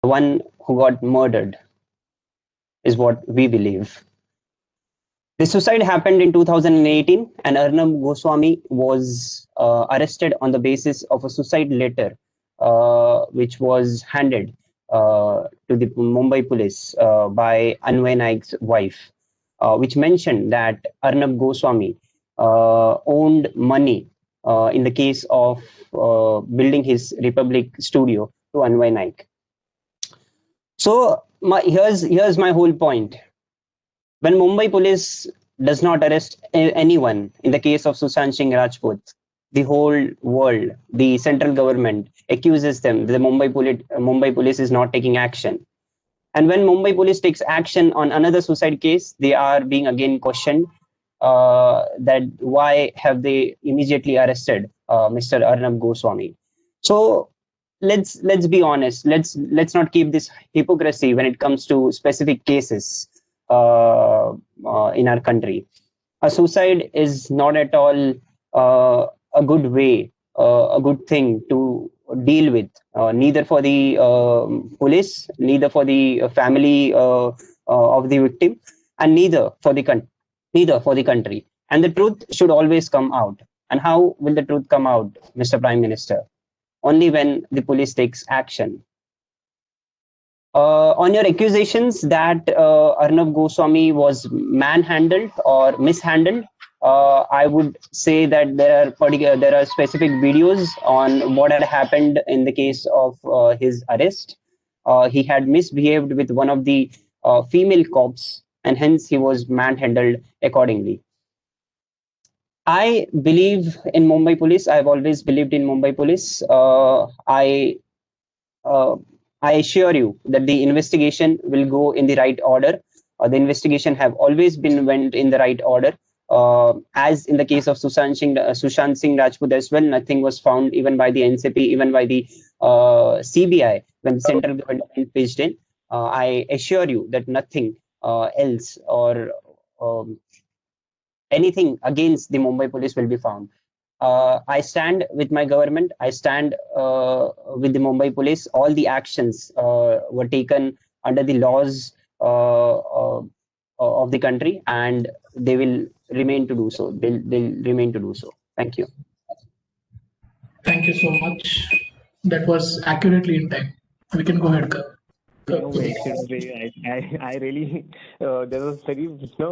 one who got murdered, is what we believe. The suicide happened in 2018, and Arnab Goswami was arrested on the basis of a suicide letter, which was handed to the Mumbai police by Anvay Naik's wife, which mentioned that Arnab Goswami owned money in the case of building his Republic studio to Anvay Naik. So here's my whole point. When Mumbai police does not arrest anyone in the case of Sushant Singh Rajput, the whole world, the central government accuses them. The Mumbai police is not taking action. And when Mumbai police takes action on another suicide case, they are being again questioned that why have they immediately arrested Mr. Arnab Goswami. So let's be honest. Let's not keep this hypocrisy when it comes to specific cases in our country. A suicide is not at all a good way, a good thing to deal with, neither for the police, neither for the family of the victim, and neither for the country. And the truth should always come out. And how will the truth come out, Mr. Prime Minister? Only when the police takes action. On your accusations that Arnab Goswami was manhandled or mishandled, I would say that there are specific videos on what had happened in the case of his arrest. He had misbehaved with one of the female cops, and hence he was manhandled accordingly. I believe in Mumbai police. I've always believed in Mumbai police. I assure you that the investigation will go in the right order. The investigation have always been went in the right order. As in the case of Sushant Singh Rajput as well, nothing was found even by the NCP, even by the CBI when the central government pitched in. I assure you that nothing else or anything against the Mumbai police will be found. I stand with my government. I stand with the Mumbai police. All the actions were taken under the laws of the country, and they will remain to do so. They'll remain to do so. Thank you. Thank you so much. That was accurately in time. We can go ahead, Kav. No, mate, it's very nice. I really, there was very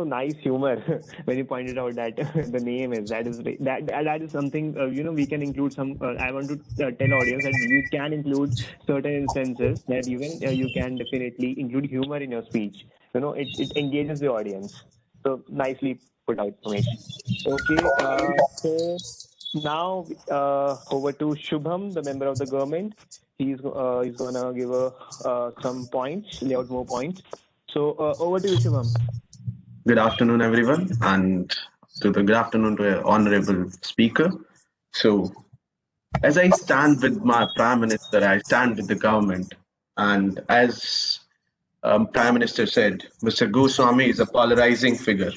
nice humor when you pointed out that the name is that is something we can include some. I want to tell audience that you can include certain instances that you can definitely include humor in your speech. It engages the audience. So nicely put out, Ramesh. Okay, so now over to Shubham, the member of the government. He's gonna give some points, lay out more points. So over to you, Shubham. Good afternoon, everyone, and good afternoon to an honorable speaker. So, as I stand with my Prime Minister, I stand with the government, and as Prime Minister said, Mr. Goswami is a polarizing figure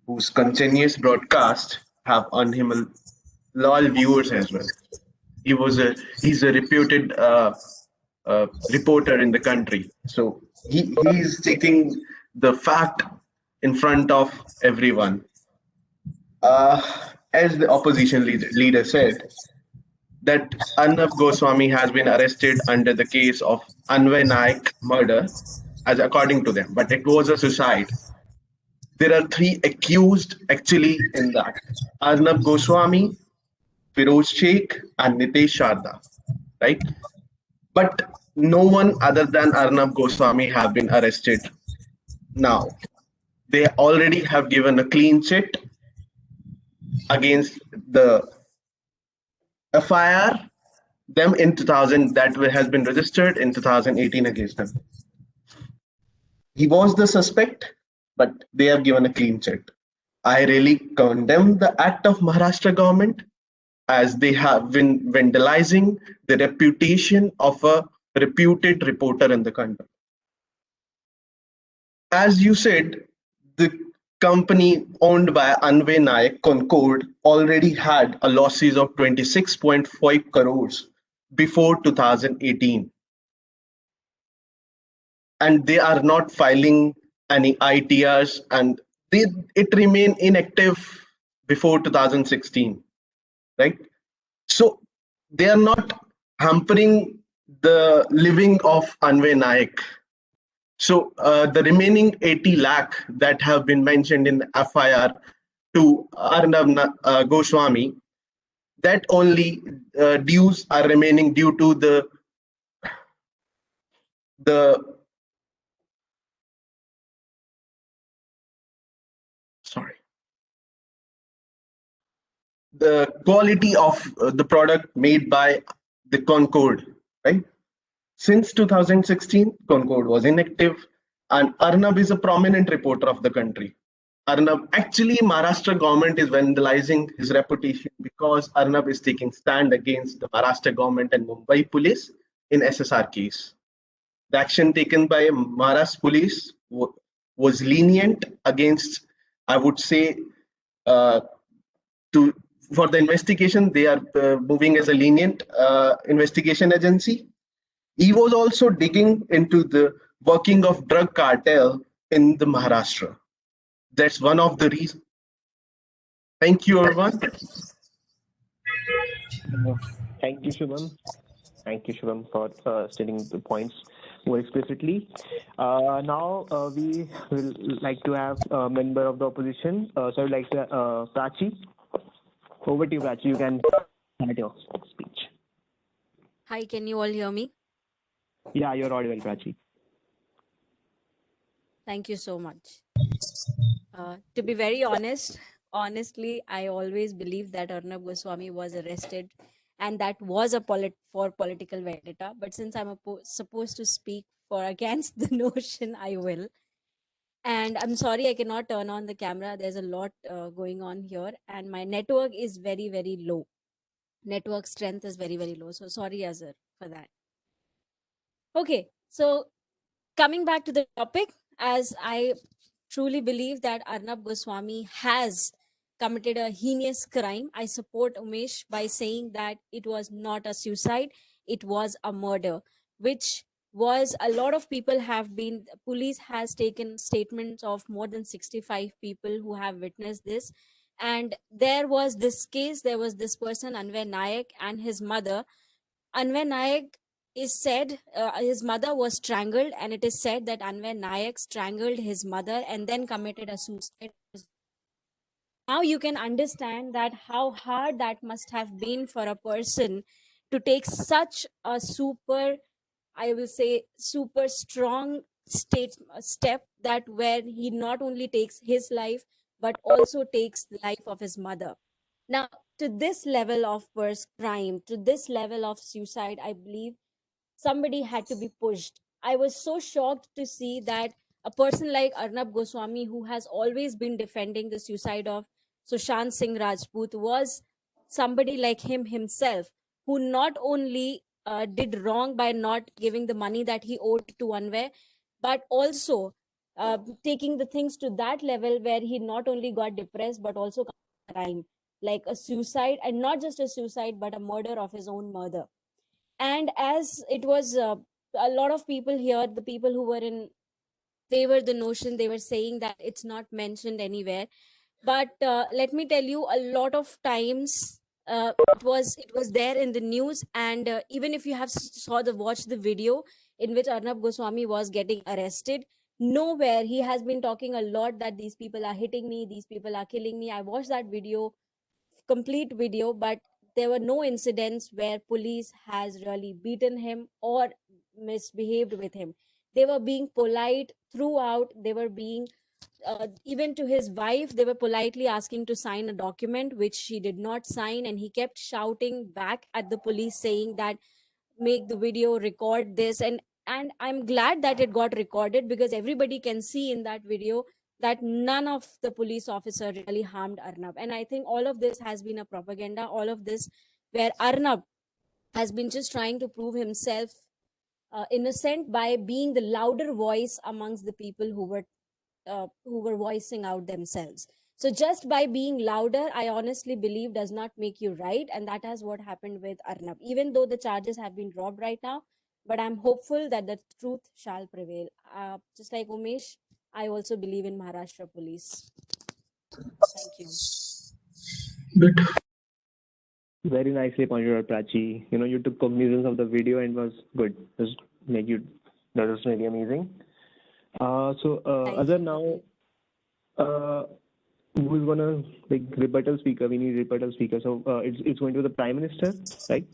whose continuous broadcasts have earned him a loyal viewers as well. He's a reputed reporter in the country, so he's taking the fact in front of everyone. As the opposition leader said, that Arnab Goswami has been arrested under the case of Anvay Naik murder, as according to them, but it was a suicide. There are three accused actually in that: Arnab Goswami, Firoz Sheikh, and Nitesh Sharda, right? But no one other than Arnab Goswami have been arrested now. They already have given a clean chit against the FIR them in 2000 that has been registered in 2018 against them. He was the suspect, but they have given a clean chit. I really condemn the act of Maharashtra government, as they have been vandalizing the reputation of a reputed reporter in the country. As you said, the company owned by Anvay Naik, Concord, already had a losses of 26.5 crores before 2018. and they are not filing any ITRs, and it remained inactive before 2016, right? So they are not hampering the living of Anvay Naik. So the remaining 80 lakh that have been mentioned in FIR to Goswami, that only dues are remaining due to the sorry the quality of the product made by the Concord, right? Since 2016, Concord was inactive, and Arnab is a prominent reporter of the country. Arnab, actually, Maharashtra government is vandalizing his reputation because Arnab is taking stand against the Maharashtra government and Mumbai police in SSR case. The action taken by Maharashtra police was lenient against, I would say, uh, to for the investigation, they are moving as a lenient investigation agency. He was also digging into the working of drug cartel in the Maharashtra. That's one of the reasons. Thank you, everyone. Thank you, Shubham. Thank you, Shubham, for stating the points more explicitly. Now we will like to have a member of the opposition. So I would like to Prachi. Over to you, Prachi. You can start your speech. Hi, can you all hear me? Yeah, you're audible, Prachi. Thank you so much. To be very honestly, I always believed that Arnab Goswami was arrested and that was a for political vendetta. But since I'm supposed to speak for against the notion, I will. And I'm sorry I cannot turn on the camera. There's a lot going on here, and my network is very, very low. Network strength is very, very low. So sorry, Azhar, for that. Okay, so coming back to the topic, as I truly believe that Arnab Goswami has committed a heinous crime, I support Umesh by saying that it was not a suicide, it was a murder, which was a lot of people have been, police has taken statements of more than 65 people who have witnessed this. And there was this case, there was this person, Anvay Nayak, and his mother. Anvay Nayak is said his mother was strangled, and it is said that Anvay Nayak strangled his mother and then committed a suicide. Now you can understand that how hard that must have been for a person to take such a super, I will say, super strong step, that where he not only takes his life but also takes the life of his mother. Now, to this level of worst crime, to this level of suicide, I believe somebody had to be pushed. I was so shocked to see that a person like Arnab Goswami, who has always been defending the suicide of Sushant Singh Rajput, was somebody like him himself, who not only did wrong by not giving the money that he owed to Anvay, but also taking the things to that level where he not only got depressed but also committed a crime like a suicide, and not just a suicide but a murder of his own mother. And as it was a lot of people here, the people who were in favor the notion, they were saying that it's not mentioned anywhere. But let me tell you, a lot of times it was there in the news. And even if you have watched the video in which Arnab Goswami was getting arrested, nowhere he has been talking a lot that these people are hitting me, these people are killing me. I watched that video, complete video, but there were no incidents where police has really beaten him or misbehaved with him. They were being polite throughout. They were being even to his wife, they were politely asking to sign a document which she did not sign, and he kept shouting back at the police saying that make the video, record this. And I'm glad that it got recorded, because everybody can see in that video that none of the police officer really harmed Arnab. And I think all of this has been a propaganda, all of this where Arnab has been just trying to prove himself innocent by being the louder voice amongst the people who were voicing out themselves. So just by being louder, I honestly believe does not make you right, and that is what happened with Arnab. Even though the charges have been dropped right now, but I'm hopeful that the truth shall prevail. Just like Umesh, I also believe in Maharashtra police. Thank you. But Very nicely pointed out, Prachi. You took cognizance of the video and was good. That was really amazing. Thank Azhar, you. now, uh, who's gonna like rebuttal speaker? We need rebuttal speaker. So it's going to be the Prime Minister, right?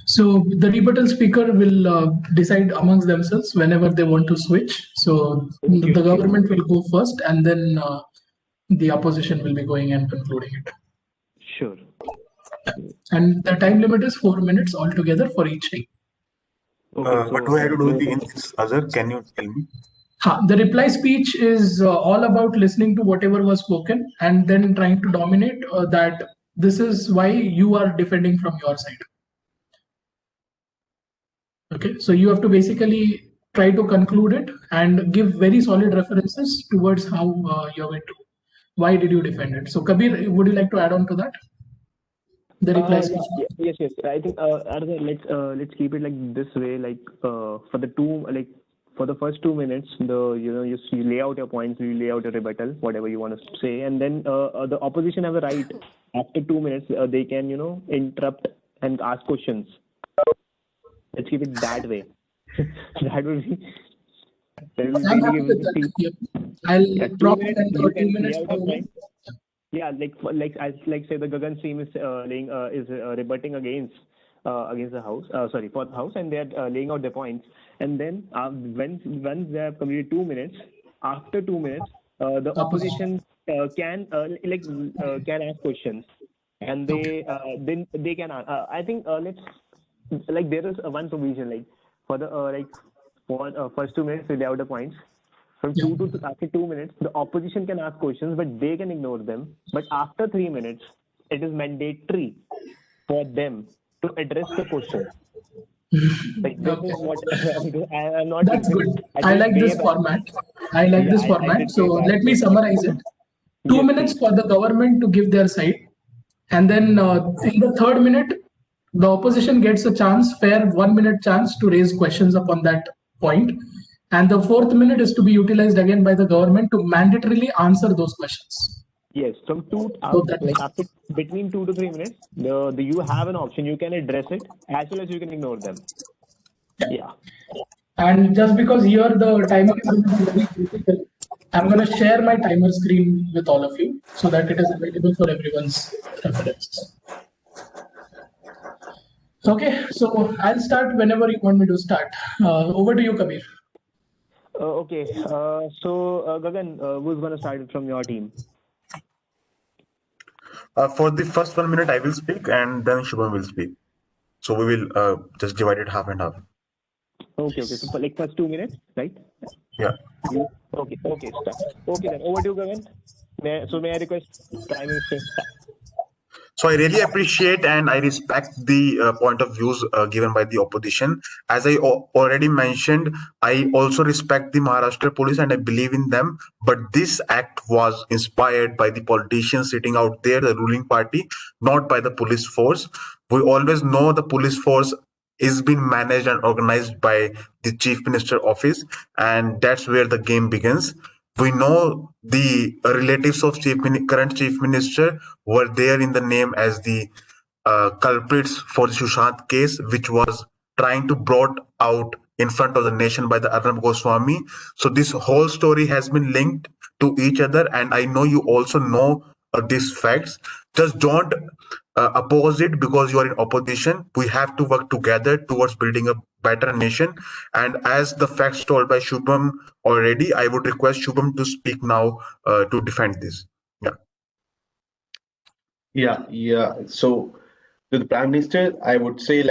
so the rebuttal speaker will decide amongst themselves whenever they want to switch. So Okay, the okay. government will go first, and then the opposition will be going and concluding it. Sure. And the time limit is 4 minutes altogether for each thing. Okay, What do I have to do in this, Azhar? Can you tell me? The reply speech is all about listening to whatever was spoken and then trying to dominate that this is why you are defending from your side. Okay, so you have to basically try to conclude it and give very solid references towards how you're going to, why did you defend it. So Kabir, would you like to add on to that? The reply speech. Yes. I think Arthur, let's keep it like this way. Like for the first 2 minutes, you lay out your points, you lay out your rebuttal, whatever you want to say, and then the opposition have a right after 2 minutes. They can interrupt and ask questions. Let's keep it that way. That will be. I'm happy with that. Yep. I'll drop it and 2 minutes lay out for your point. Yeah, like say the Gagan team is rebutting against the house, for the house, and they are laying out their points. And then once they have completed 2 minutes, after 2 minutes, the opposition can ask questions, and then they can. I think there is one provision like for the first 2 minutes they lay out the points. From after 2 minutes, the opposition can ask questions, but they can ignore them. But after 3 minutes, it is mandatory for them to address the question. Like this is what I'm not. That's good. I like this format. I like this format. So let me summarize it. 2 minutes for the government to give their side, and then in the third minute, the opposition gets a chance, fair 1 minute chance to raise questions upon that point. And the fourth minute is to be utilized again by the government to mandatorily answer those questions. Yes, from after between 2 to 3 minutes, you have an option. You can address it as well as you can ignore them. Yeah. And just because here the timer is going to be very critical, I'm going to share my timer screen with all of you so that it is available for everyone's reference. Okay, so I'll start whenever you want me to start. Over to you, Kabir. Okay. Gagan, who's going to start it from your team? For the first 1 minute, I will speak, and then Shubham will speak. So we will just divide it half and half. Okay. So for first 2 minutes, right? Yeah. Okay. Start. Okay then. Over to you, Gagan. May I request Prime Minister? So I really appreciate and I respect the point of views given by the opposition. As I already mentioned, I also respect the Maharashtra police and I believe in them. But this act was inspired by the politicians sitting out there, the ruling party, not by the police force. We always know the police force is being managed and organized by the chief minister office, and that's where the game begins. We know the relatives of current chief minister were there in the name as the culprits for the Sushant case, which was trying to brought out in front of the nation by the Arnab Goswami. So this whole story has been linked to each other, and I know you also know these facts. Just don't oppose it because you are in opposition. We have to work together towards building a better nation. And as the facts told by Shubham already, I would request Shubham to speak now to defend this. Yeah. So to the Prime Minister, I would say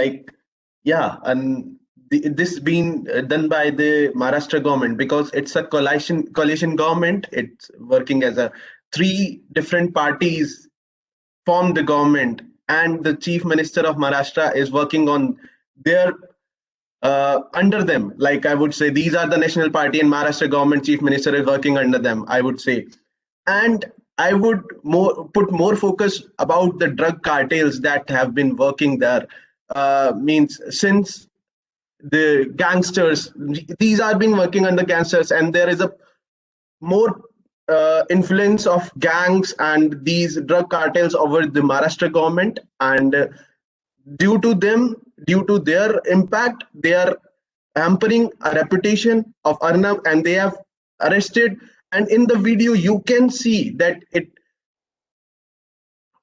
and this being done by the Maharashtra government because it's a coalition government. It's working as a three different parties formed the government, and the Chief Minister of Maharashtra is working on their under them. Like I would say, these are the national party, and Maharashtra government Chief Minister is working under them, I would say. And I would put more focus about the drug cartels that have been working there. Means since the gangsters. These are been working under gangsters, and there is a more influence of gangs and these drug cartels over the Maharashtra government, and due to them, due to their impact, they are hampering a reputation of Arnab, and they have arrested. And in the video, you can see that it.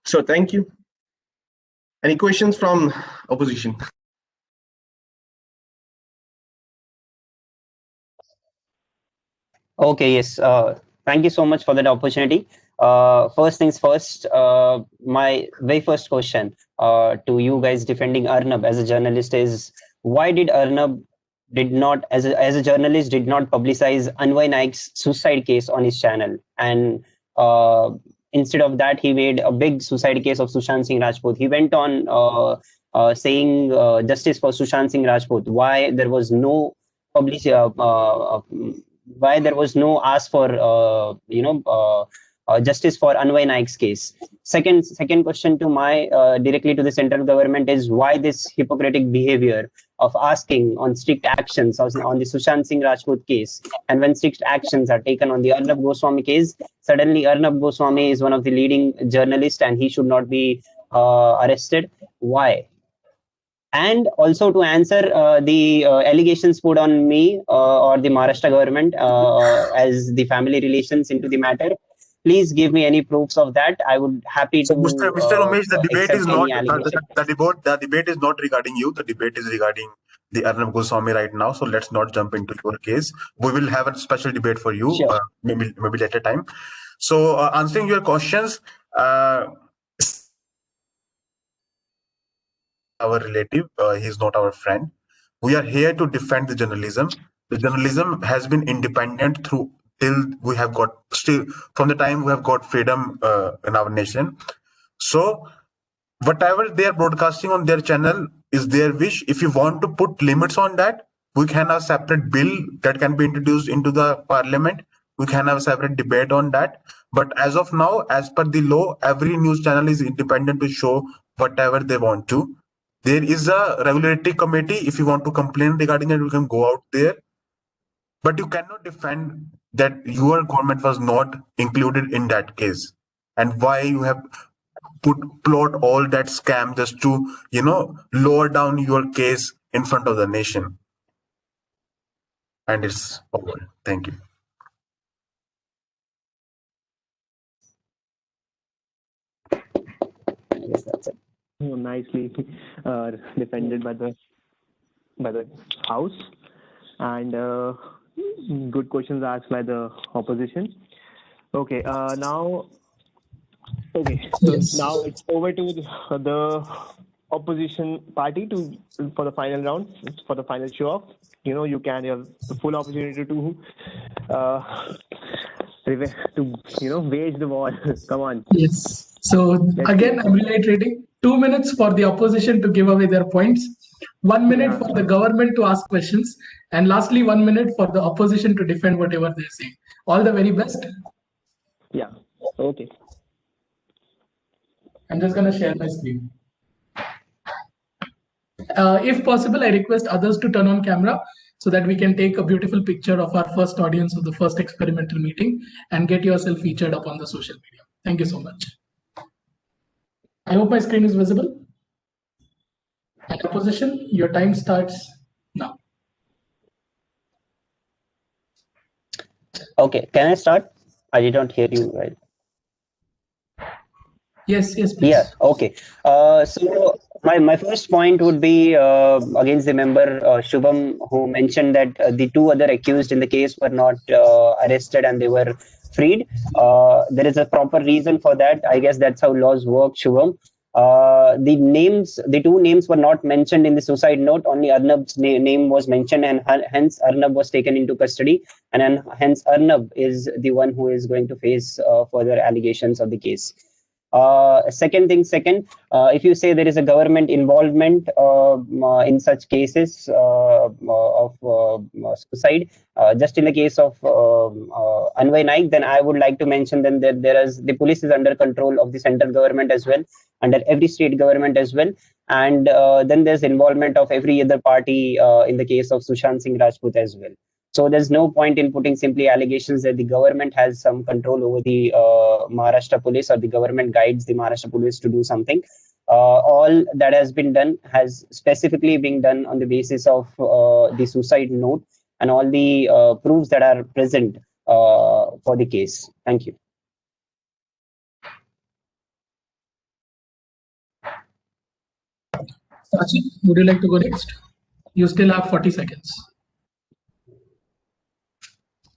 So, thank you. Any questions from opposition? Okay, yes. Thank you so much for that opportunity. First things first, my very first question to you guys defending Arnab as a journalist is, why did Arnab did not, as a journalist, did not publicize Anvay Naik's suicide case on his channel? And instead of that, he made a big suicide case of Sushant Singh Rajput. He went on saying justice for Sushant Singh Rajput. Why there was no public why there was no ask for justice for Anvay Naik's case. Second question to my directly to the central government is, why this hypocritic behavior of asking on strict actions on the Sushant Singh Rajput case, and when strict actions are taken on the Arnab Goswami case, suddenly Arnab Goswami is one of the leading journalists and he should not be arrested. Why? And also to answer the allegations put on me or the Maharashtra government as the family relations into the matter, please give me any proofs of that. I would happy to Mr. Umesh, the debate accept is not any allegation. the debate is not regarding you. The debate is regarding the Arnab Goswami right now. So let's not jump into your case. We will have a special debate for you, Sure. maybe later time. So answering your questions, our relative, he's not our friend. We are here to defend the journalism. The journalism has been independent through till we have got still from the time we have got freedom in our nation. So whatever they are broadcasting on their channel is their wish. If you want to put limits on that, we can have a separate bill that can be introduced into the parliament. We can have a separate debate on that. But as of now, as per the law, every news channel is independent to show whatever they want to. There is a regulatory committee. If you want to complain regarding it, you can go out there. But you cannot defend that your government was not included in that case, and why you have plot all that scam just to lower down your case in front of the nation. And it's over. Thank you. I guess that's it. Nicely defended by the house, and good questions asked by the opposition. Okay, now Yes. now it's over to the opposition party for the final round, for the final show off. You can have the full opportunity to wage the war. Come on. Yes. So again, I'm reiterating 2 minutes for the opposition to give away their points, 1 minute for the government to ask questions, and lastly 1 minute for the opposition to defend whatever they're saying. All the very best. Yeah. Okay. I'm just going to share my screen. If possible, I request others to turn on camera so that we can take a beautiful picture of our first audience of the first experimental meeting and get yourself featured up on the social media. Thank you so much. I hope my screen is visible. And opposition, your time starts now. Okay, can I start? I did not hear you right. Yes, please. Yeah, okay. So my first point would be against the member Shubham, who mentioned that the two other accused in the case were not arrested and they were freed. There is a proper reason for that. I guess that's how laws work, Shubham. The two names were not mentioned in the suicide note. Only Arnab's name was mentioned, and hence Arnab was taken into custody, and hence Arnab is the one who is going to face further allegations of the case. Second, if you say there is a government involvement in such cases of suicide, just in the case of Anvay Naik, then I would like to mention then that the police is under control of the central government as well, under every state government as well, and then there's involvement of every other party in the case of Sushant Singh Rajput as well. So there's no point in putting simply allegations that the government has some control over the Maharashtra police, or the government guides the Maharashtra police to do something. All that has been done has specifically been done on the basis of the suicide note and all the proofs that are present for the case. Thank you. Sachi, would you like to go next? You still have 40 seconds.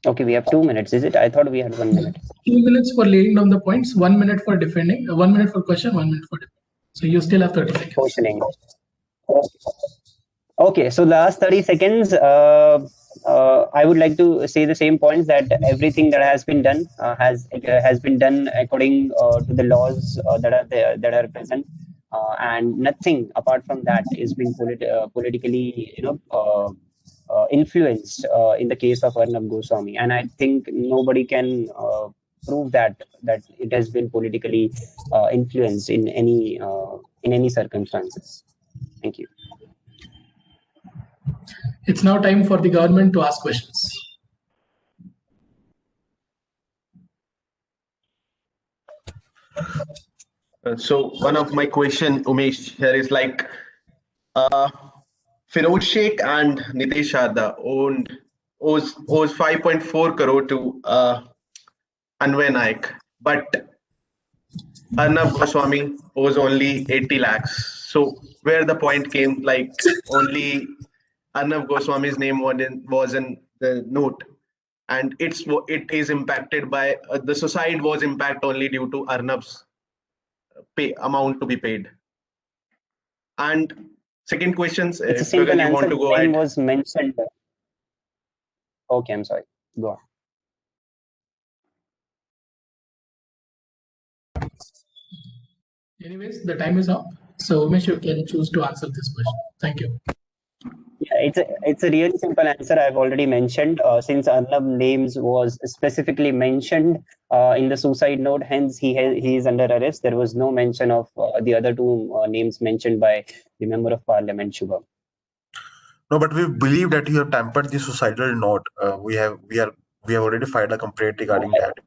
Okay, we have 2 minutes, is it? I thought we had 1 minute. 2 minutes for laying down the points, 1 minute for defending, 1 minute for question, 1 minute for defending. So you still have 30 seconds. Questioning. Okay, so last 30 seconds, I would like to say the same points, that everything that has been done has been done according to the laws that are present, and nothing apart from that is being politically, influenced in the case of Arnab Goswami, and I think nobody can prove that it has been politically influenced in any circumstances. Thank you. It's now time for the government to ask questions. So one of my question, Umesh, here is like, Feroz Sheikh and Nitesh Sharda owes 5.4 crore to Anvay Naik, but Arnab Goswami owes only 80 lakhs. So where the point came, like only Arnab Goswami's name was in the note, and it is impacted by the suicide was impact only due to Arnab's amount to be paid. And second question, it's a simple you answer. want to go ahead. Was mentioned. Okay, I'm sorry. Go on. Anyways, the time is up. So Umesh, you can choose to answer this question. Thank you. Yeah, it's a really simple answer. I've already mentioned, since Arnab names was specifically mentioned in the suicide note, hence he is under arrest. There was no mention of the other two names mentioned by the member of parliament, Shubham. No, but we believe that you have tampered the suicidal note. We have already filed a complaint regarding that.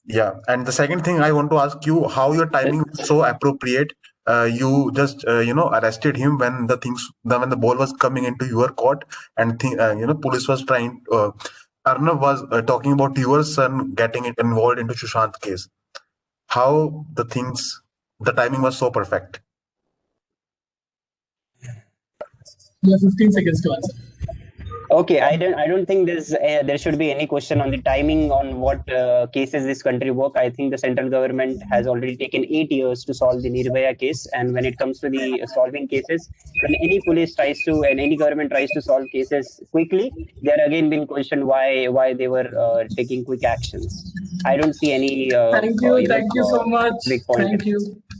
Yeah, and the second thing I want to ask you, how your timing is so appropriate. You just arrested him when when the ball was coming into your court, and police was trying. Arnav was talking about your son getting involved into Sushant case. How the timing was so perfect. You have 15 seconds to answer. Okay, I don't think there should be any question on the timing on what cases this country work. I think the central government has already taken 8 years to solve the Nirbhaya case, and when it comes to the solving cases, when any police tries to and any government tries to solve cases quickly, they are again being questioned why they were taking quick actions. I don't see any. Thank you so much.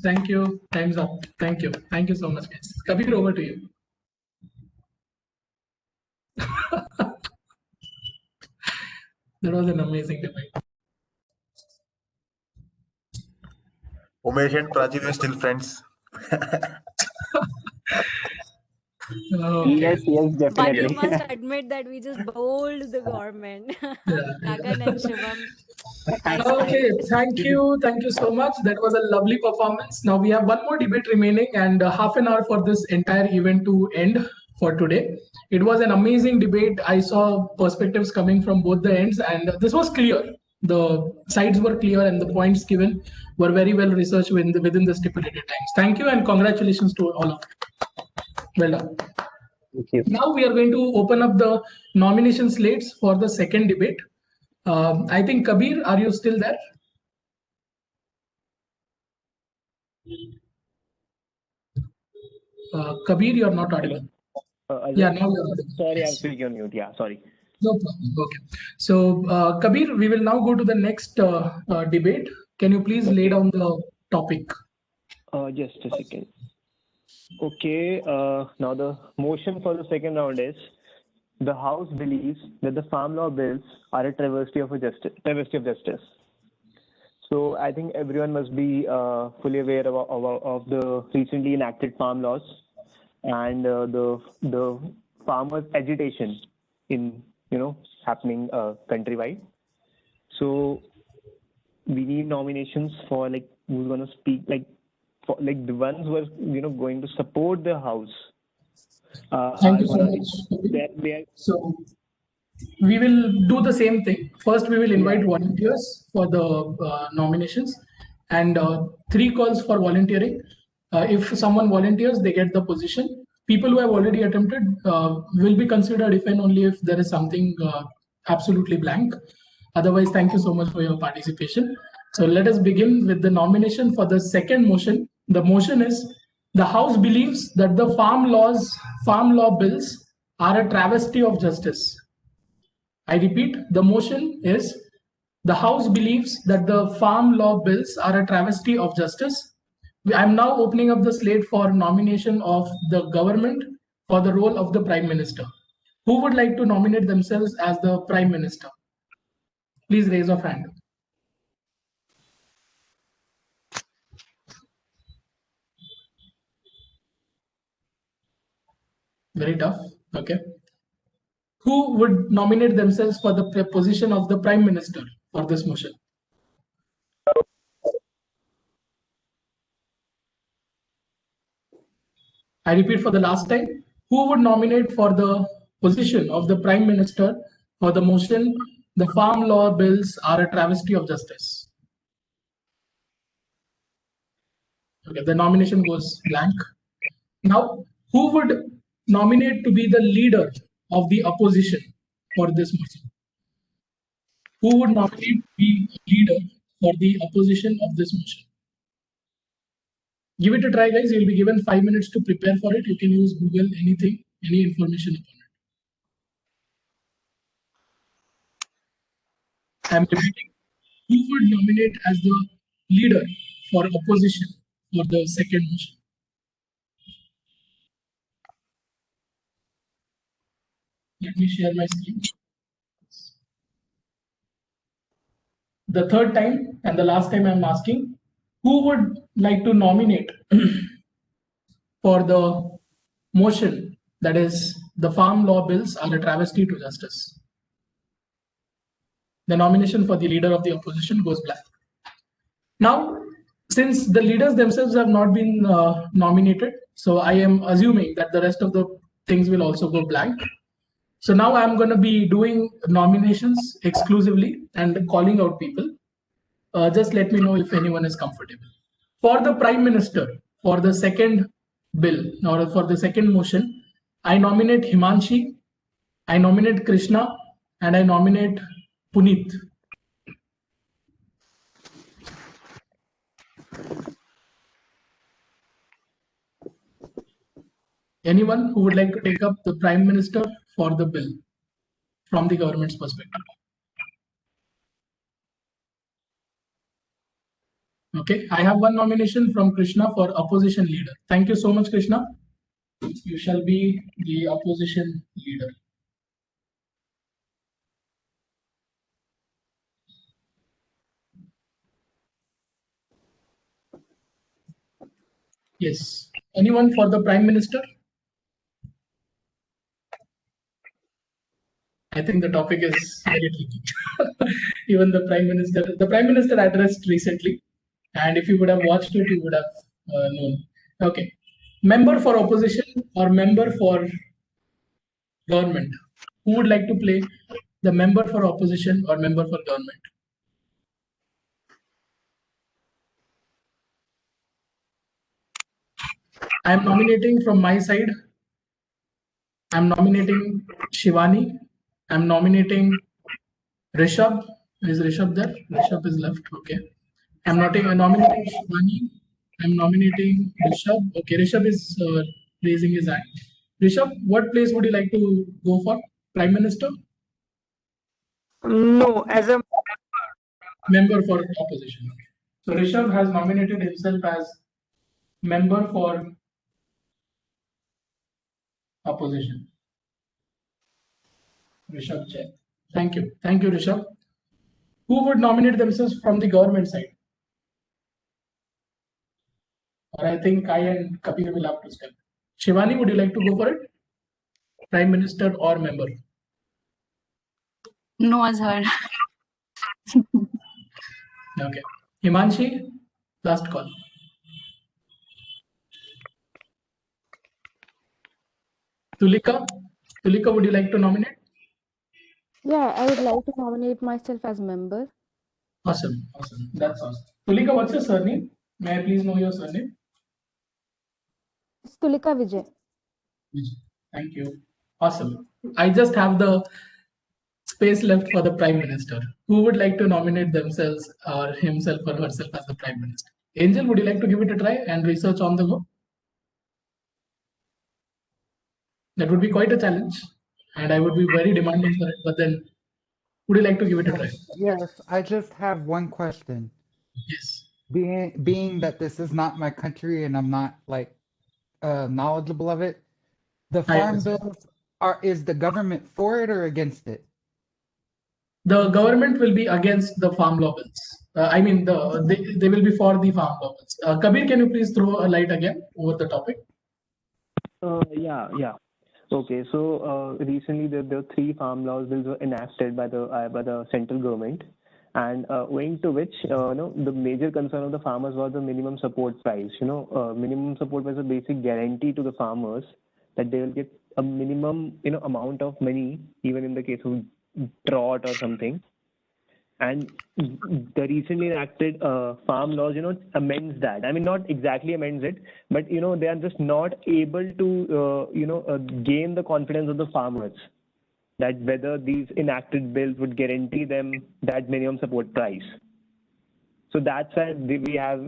Thank you. Time's up. Thank you so much, guys. Kabir, over to you. That was an amazing debate. Umesh and Prachi are still friends. Okay. Yes, definitely. But you must admit that we just bowled the government. Gagan and Shivam. Okay, thank you so much. That was a lovely performance. Now we have one more debate remaining and half an hour for this entire event to end for today. It was an amazing debate. I saw perspectives coming from both the ends, and this was clear. The sides were clear, and the points given were very well researched within the stipulated times. Thank you, and congratulations to all of you. Well done. Thank you. Now we are going to open up the nomination slates for the second debate. I think Kabir, are you still there? Kabir, you are not audible. Yeah, now you're audible. Sorry, I'm speaking on mute. Yeah, sorry. No problem. Okay. So, Kabir, we will now go to the next debate. Can you please lay down the topic. Just a second. Okay, now the motion for the second round is: the House believes that the farm law bills are a travesty of justice. So I think everyone must be fully aware of the recently enacted farm laws and the farmers' agitation in happening countrywide. So we need nominations for like who's gonna speak, like for like the ones who are going to support the House. Thank you so much. So we will do the same thing. First, we will invite volunteers for the nominations, and 3 calls for volunteering. If someone volunteers, they get the position. People who have already attempted will be considered if and only if there is something absolutely blank. Otherwise, thank you so much for your participation. So let us begin with the nomination for the second motion. The motion is: the House believes that the farm law bills are a travesty of justice. I repeat, the motion is: the House believes that the farm law bills are a travesty of justice. I'm now opening up the slate for nomination of the government for the role of the Prime Minister. Who would like to nominate themselves as the Prime Minister? Please raise your hand. Very tough. Okay. Who would nominate themselves for the position of the Prime Minister for this motion? I repeat for the last time. Who would nominate for the position of the Prime Minister for the motion, the farm law bills are a travesty of justice? Okay, the nomination goes blank. Now, who would nominate to be the leader of the opposition for this motion? Who would nominate to be a leader for the opposition of this motion? Give it a try, guys. You'll be given 5 minutes to prepare for it. You can use Google, anything, any information upon it. I'm repeating. Who would nominate as the leader for opposition for the second motion? Let me share my screen. The third time and the last time I'm asking, who would like to nominate for the motion that is the farm law bills are a travesty to justice? The nomination for the leader of the opposition goes blank. Now, since the leaders themselves have not been nominated, so I am assuming that the rest of the things will also go blank. So now I'm going to be doing nominations exclusively and calling out people. Just let me know if anyone is comfortable. For the Prime Minister, for the second bill, or for the second motion, I nominate Himanshi, I nominate Krishna, and I nominate Puneet. Anyone who would like to take up the Prime Minister for the bill from the government's perspective? Okay, I have one nomination from Krishna for opposition leader. Thank you so much, Krishna. You shall be the opposition leader. Yes. Anyone for the Prime Minister? I think the topic is very tricky. Even the Prime Minister addressed recently, and if you would have watched it, you would have known. Okay. Member for opposition or member for government? Who would like to play the member for opposition or member for government? I am nominating from my side. I'm nominating Shivani. I'm nominating Rishabh. Is Rishabh there? Rishabh is left. Okay. I'm nominating Shivani. I'm nominating Rishabh. Okay, Rishabh is raising his hand. Rishabh, what place would you like to go for? Prime Minister? No, as a member for opposition. So Rishabh has nominated himself as member for opposition. Rishabh Chair. Thank you. Thank you, Rishabh. Who would nominate themselves from the government side? Or I think I and Kabir will have to step. Shivani, would you like to go for it? Prime Minister or member? No, Azhar. Okay. Himanshi, last call. Tulika, would you like to nominate? Yeah, I would like to nominate myself as member. Awesome. That's awesome. Tulika, what's your surname? May I please know your surname? It's Tulika Vijay. Vijay. Thank you. Awesome. I just have the space left for the Prime Minister. Who would like to nominate themselves or himself or herself as the Prime Minister? Angel, would you like to give it a try and research on the go? That would be quite a challenge, and I would be very demanding for it. But then, would you like to give it a try? Yes, I just have one question. Yes. Being that this is not my country and I'm not like knowledgeable of it, the farm bills is the government for it or against it? The government will be against the farm law bills. I mean, they will be for the farm law bills. Kabir, can you please throw a light again over the topic? Yeah. Okay, so recently there were 3 farm laws bills were enacted by the central government, and owing to which the major concern of the farmers was the minimum support price. Minimum support was a basic guarantee to the farmers that they will get a minimum amount of money even in the case of drought or something. And the recently enacted farm laws, amends that. I mean, not exactly amends it, but they are just not able to, gain the confidence of the farmers that whether these enacted bills would guarantee them that minimum support price. So that's why we have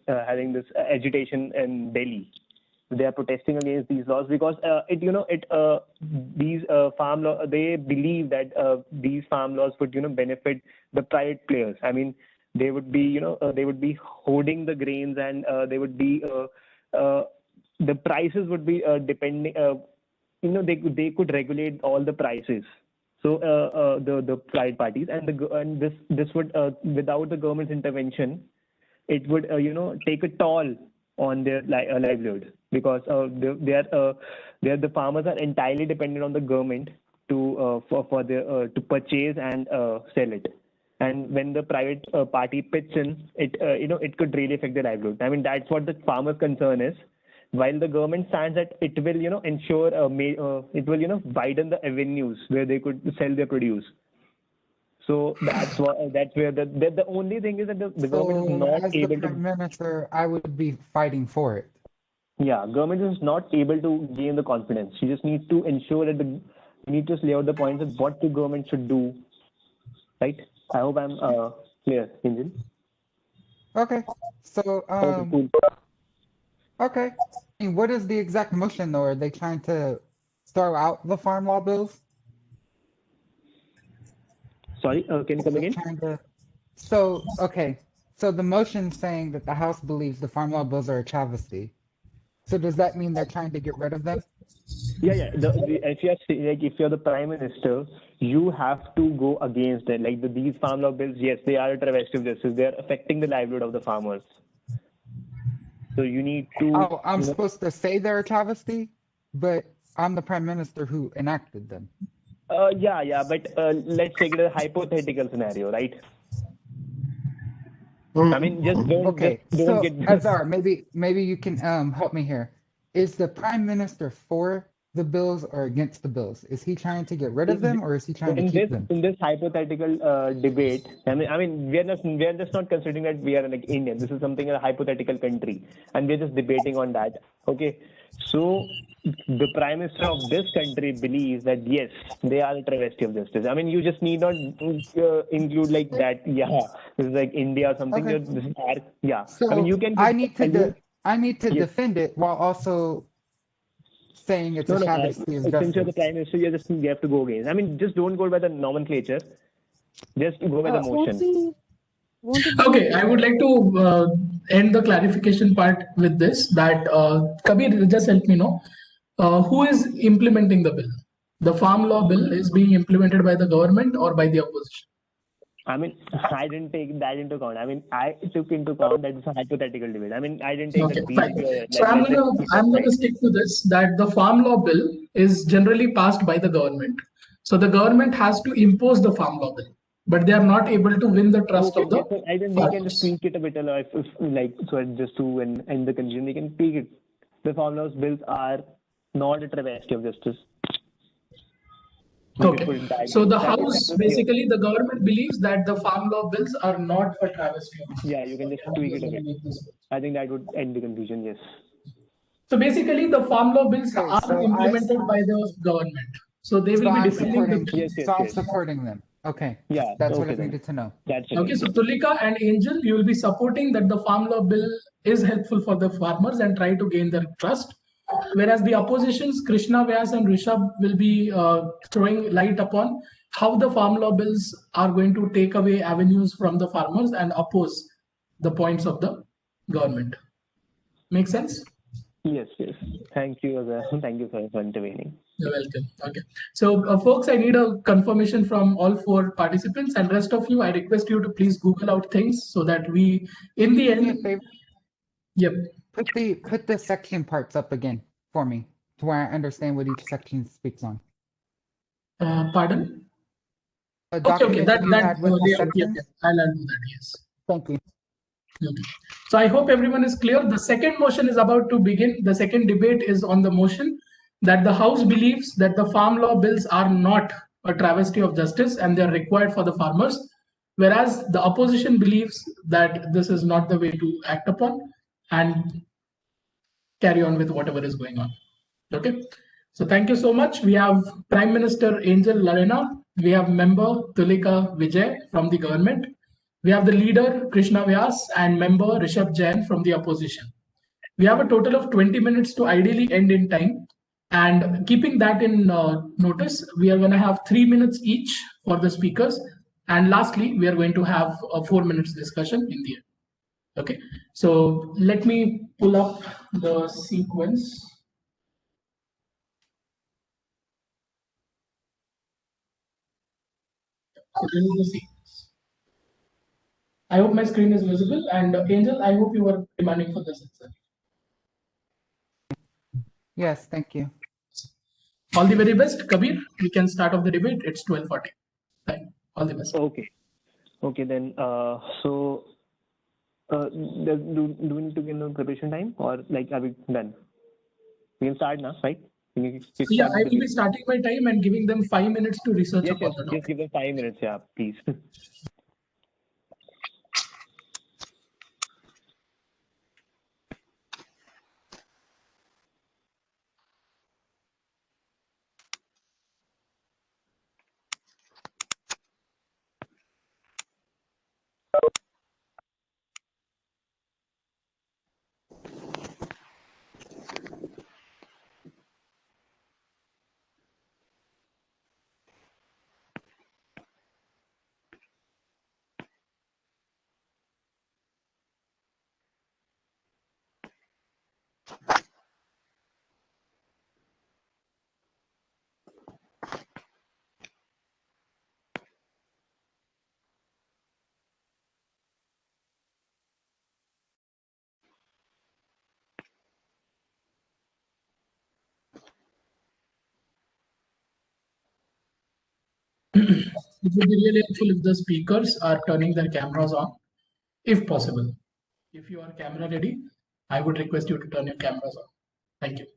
having this agitation in Delhi. They are protesting against these laws because these farm law, they believe that these farm laws would benefit the private players. I mean, they would be they would be hoarding the grains, and they would be the prices would be depending. They could regulate all the prices. So the private parties and this would without the government's intervention, it would take a toll on their livelihood, because the farmers are entirely dependent on the government to to purchase and sell it. And when the private party pitches in, it could really affect their livelihood. I mean, that's what the farmers' concern is. While the government stands that it will ensure it will widen the avenues where they could sell their produce. So that's where the only thing is that the government is not as able the Prime to. Minister, I would be fighting for it. Yeah, government is not able to gain the confidence. You just need to ensure that you need to lay out the points of what the government should do. Right? I hope I'm clear, Angel. Okay. So Okay, cool. okay. I mean, what is the exact motion though? Are they trying to throw out the farm law bills? Sorry, can you come again? Okay. So the motion saying that the House believes the farm law bills are a travesty. So does that mean they're trying to get rid of them? Yeah. If you're the Prime Minister, you have to go against it. Like these farm law bills, yes, they are a travesty of justice. They are affecting the livelihood of the farmers. So you need to. Oh, I'm supposed to say they're a travesty, but I'm the Prime Minister who enacted them. Yeah, but let's take it as a hypothetical scenario, right? I mean, just don't get. Azhar, maybe you can help me here. Is the Prime Minister for the bills or against the bills? Is he trying to get rid of them, or is he trying to keep them? In this hypothetical debate, I mean, we are just not considering that we are like India. This is something in a hypothetical country, and we're just debating on that. Okay, so the Prime Minister of this country believes that yes, they are a travesty of justice. I mean, you just need not include like that. Yeah, this is like India or something. Okay. This is our, yeah. So I mean, you can. I need to defend it while also saying it's a travesty of justice. Since you're the Prime Minister, you have to go against. I mean, just don't go by the nomenclature. Just go by the motion. Won't it be Okay, I would like to end the clarification part with this, that Kabir, just help me know who is implementing the bill. The farm law bill is being implemented by the government or by the opposition? I mean, I didn't take that into account. I mean, I took into account that it's a hypothetical debate. I mean, I didn't take Okay, that fine. we So I'm gonna stick to this, that the farm law bill is generally passed by the government. So the government has to impose the farm law bill, but they are not able to win the trust of the Okay, so I think we can just tweak it a bit, if like, so as just to end the confusion, we can tweak it. The farm laws bills are not a travesty of justice. Okay. So the House, basically, the government believes that the farm law bills are not a travesty. Yeah, you can just tweak it a bit. I think that would end the confusion, yes. So basically, the farm law bills are implemented by the government. So they will be defending the. I'm supporting them. Okay. Yeah. That's what I needed to know. That's it. Okay, so Tulika and Angel, you will be supporting that the farm law bill is helpful for the farmers and try to gain their trust. Whereas the oppositions, Krishna Vyas and Rishabh, will be throwing light upon how the farm law bills are going to take away avenues from the farmers and oppose the points of the government. Make sense? Yes. Thank you, Azhar. Thank you for intervening. You're welcome. Okay. So, folks, I need a confirmation from all 4 participants, and rest of you, I request you to please Google out things so that we, in the end, yep. Put the section parts up again for me, to where I understand what each section speaks on. Pardon? Okay, that layout, yes, I'll do that. Yes. Thank you. Okay. So I hope everyone is clear. The second motion is about to begin. The second debate is on the motion that the House believes that the farm law bills are not a travesty of justice and they are required for the farmers, whereas the opposition believes that this is not the way to act upon and carry on with whatever is going on. Okay. So thank you so much. We have Prime Minister Angel Larena. We have member Tulika Vijay from the government. We have the leader Krishna Vyas and member Rishabh Jain from the opposition. We have a total of 20 minutes to ideally end in time. And keeping that in notice, we are going to have 3 minutes each for the speakers. And lastly, we are going to have a 4 minutes discussion in the end. Okay, so let me pull up the sequence. So this is the sequence. I hope my screen is visible. And Angel, I hope you were demanding for this itself. Yes, thank you. All the very best, Kabir. We can start off the debate. It's 12:40. Fine. All the best. Okay then. So, do we need to give them preparation time, or like are we done? We can start now, right? Yeah, I will be starting my time and giving them 5 minutes to research Yes, about the topic. just give them 5 minutes, yeah, please. It would be really helpful if the speakers are turning their cameras on, if possible. If you are camera ready, I would request you to turn your cameras on. Thank you.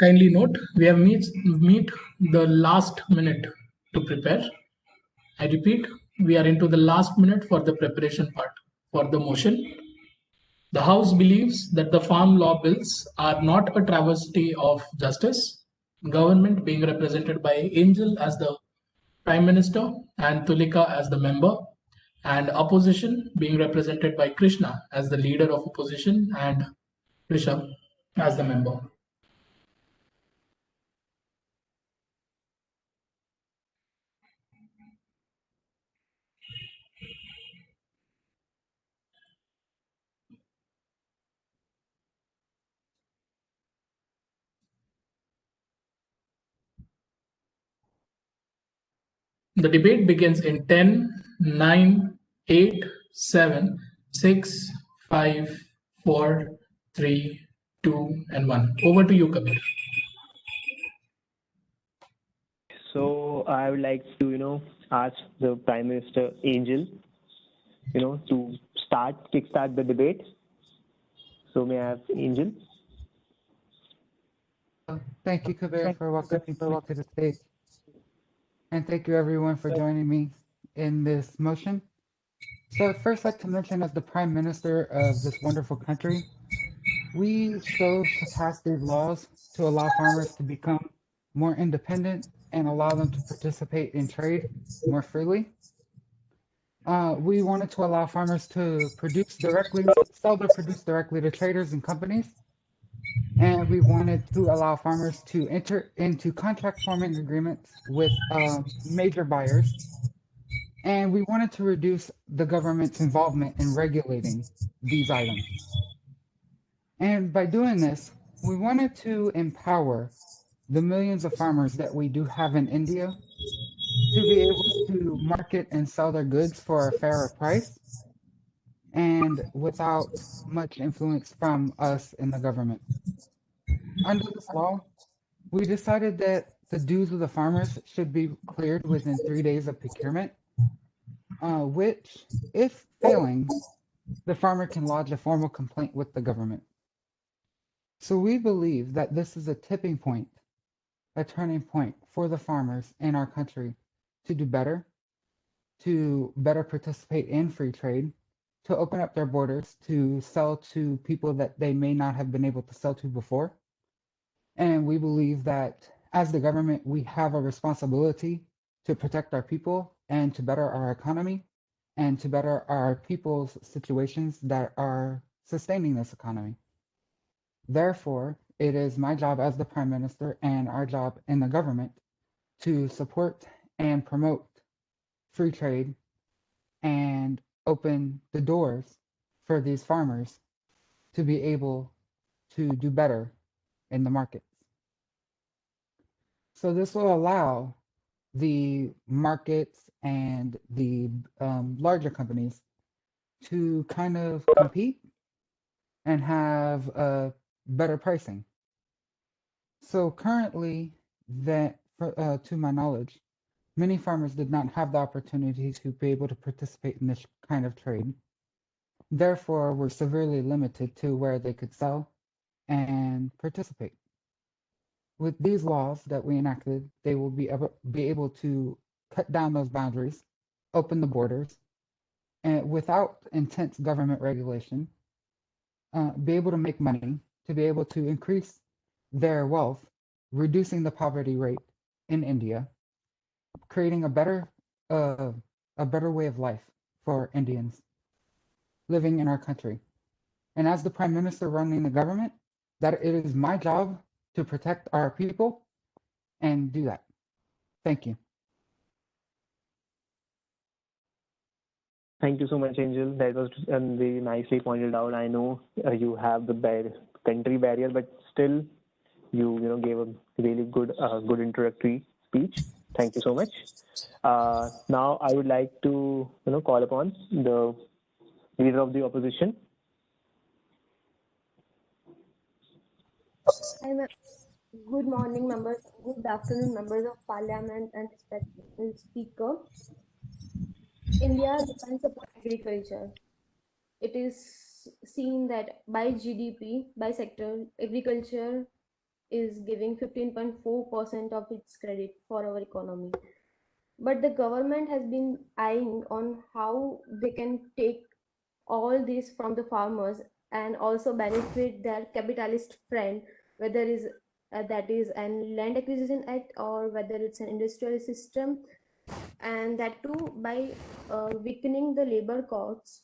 kindly note, we have meet the last minute to prepare. I repeat, we are into the last minute for the preparation part for the motion. The House believes that the farm law bills are not a travesty of justice, government being represented by Angel as the Prime Minister and Tulika as the member, and opposition being represented by Krishna as the leader of opposition and Rishabh as the member. The debate begins in 10, 9, 8, 7, 6, 5, 4, 3, 2, and 1. Over to you, Kabir. So I would like to, ask the Prime Minister Angel, to kickstart the debate. So may I have Angel? Thank you, Kabir, for welcoming me to the stage. And thank you, everyone, for joining me in this motion. So I'd first like to mention, as the Prime Minister of this wonderful country, we chose to pass these laws to allow farmers to become more independent and allow them to participate in trade more freely. We wanted to allow farmers to sell their produce directly to traders and companies. And we wanted to allow farmers to enter into contract farming agreements with major buyers. And we wanted to reduce the government's involvement in regulating these items. And by doing this, we wanted to empower the millions of farmers that we do have in India to be able to market and sell their goods for a fairer price and without much influence from us in the government. Under this law, we decided that the dues of the farmers should be cleared within 3 days of procurement, which, if failing, the farmer can lodge a formal complaint with the government. So we believe that this is a tipping point, a turning point for the farmers in our country to do better, to better participate in free trade, to open up their borders, to sell to people that they may not have been able to sell to before. And we believe that as the government, we have a responsibility to protect our people and to better our economy and to better our people's situations that are sustaining this economy. Therefore, it is my job as the Prime Minister and our job in the government to support and promote free trade and open the doors for these farmers to be able to do better in the markets. So this will allow the markets and the larger companies to kind of compete and have better pricing. So currently, to my knowledge, many farmers did not have the opportunity to be able to participate in this kind of trade. Therefore, were severely limited to where they could sell and participate. With these laws that we enacted, they will be able to cut down those boundaries, open the borders, and without intense government regulation, be able to make money, to be able to increase their wealth, reducing the poverty rate in India, creating a better way of life for Indians living in our country. And as the Prime Minister running the government, that it is my job to protect our people and do that. Thank you. Thank you so much, Angel. That was very nicely pointed out. I know you have the country barrier, but still, you gave a really good introductory speech. Thank you so much. Now I would like to call upon the leader of the opposition. Good morning, members. Good afternoon, members of Parliament and respected Speaker. India depends upon agriculture. It is seen that by GDP, by sector, agriculture is giving 15.4% of its credit for our economy. But the government has been eyeing on how they can take all this from the farmers and also benefit their capitalist friend, whether is that is an land acquisition act or whether it's an industrial system, and that too by weakening the labor costs.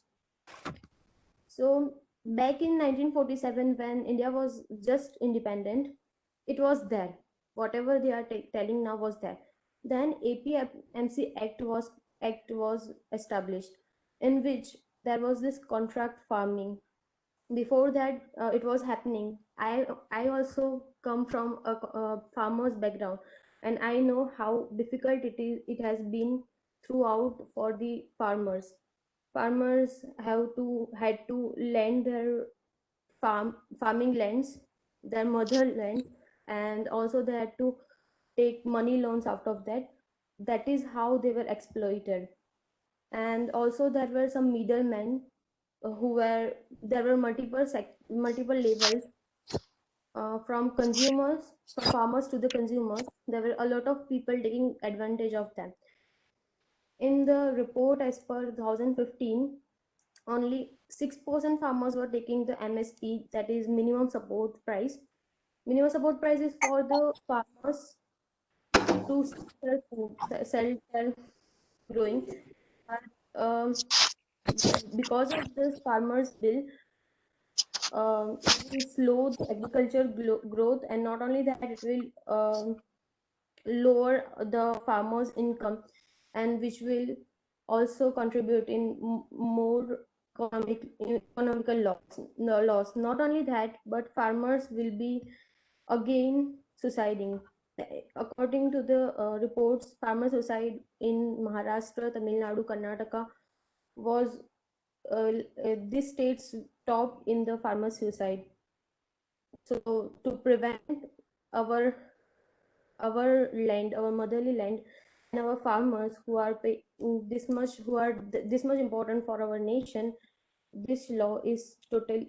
So back in 1947, when India was just independent, it was there. Whatever they are telling now was there. Then APMC Act was established, in which there was this contract farming. Before that, it was happening. I also come from a farmer's background, and I know how difficult it has been throughout for the farmers. Farmers had to lend their farming lands, their motherland, and also they had to take money loans out of that. That is how they were exploited. And also there were some middlemen who were there were multiple levels, from farmers to the consumers. There were a lot of people taking advantage of them. In the report as per 2015, only 6% farmers were taking the MSP, that is minimum support price. Minimum support price is for the farmers to sell food, sell their growing. But because of this farmers bill, it will slow the agriculture growth, and not only that, it will lower the farmers' income, and which will also contribute in more economical loss. No, loss. Not only that, but farmers will be again suiciding. According to the reports, farmer suicide in Maharashtra, Tamil Nadu, Karnataka was this state's top in the farmer suicide. So to prevent our land, our motherly land, and our farmers who are this much important for our nation, this law is total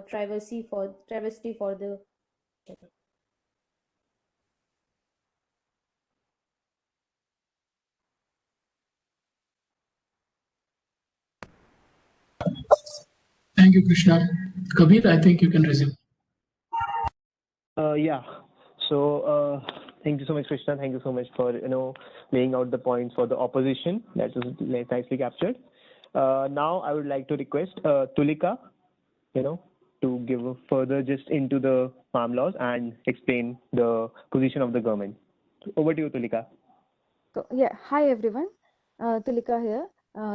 travesty for the. Thank you, Krishna. Kabir, I think you can resume. Yeah. So thank you so much, Krishna. Thank you so much for laying out the points for the opposition. That was nicely captured. Now I would like to request Tulika, to give further just into the farm laws and explain the position of the government. Over to you, Tulika. So, yeah, hi everyone. Tulika here.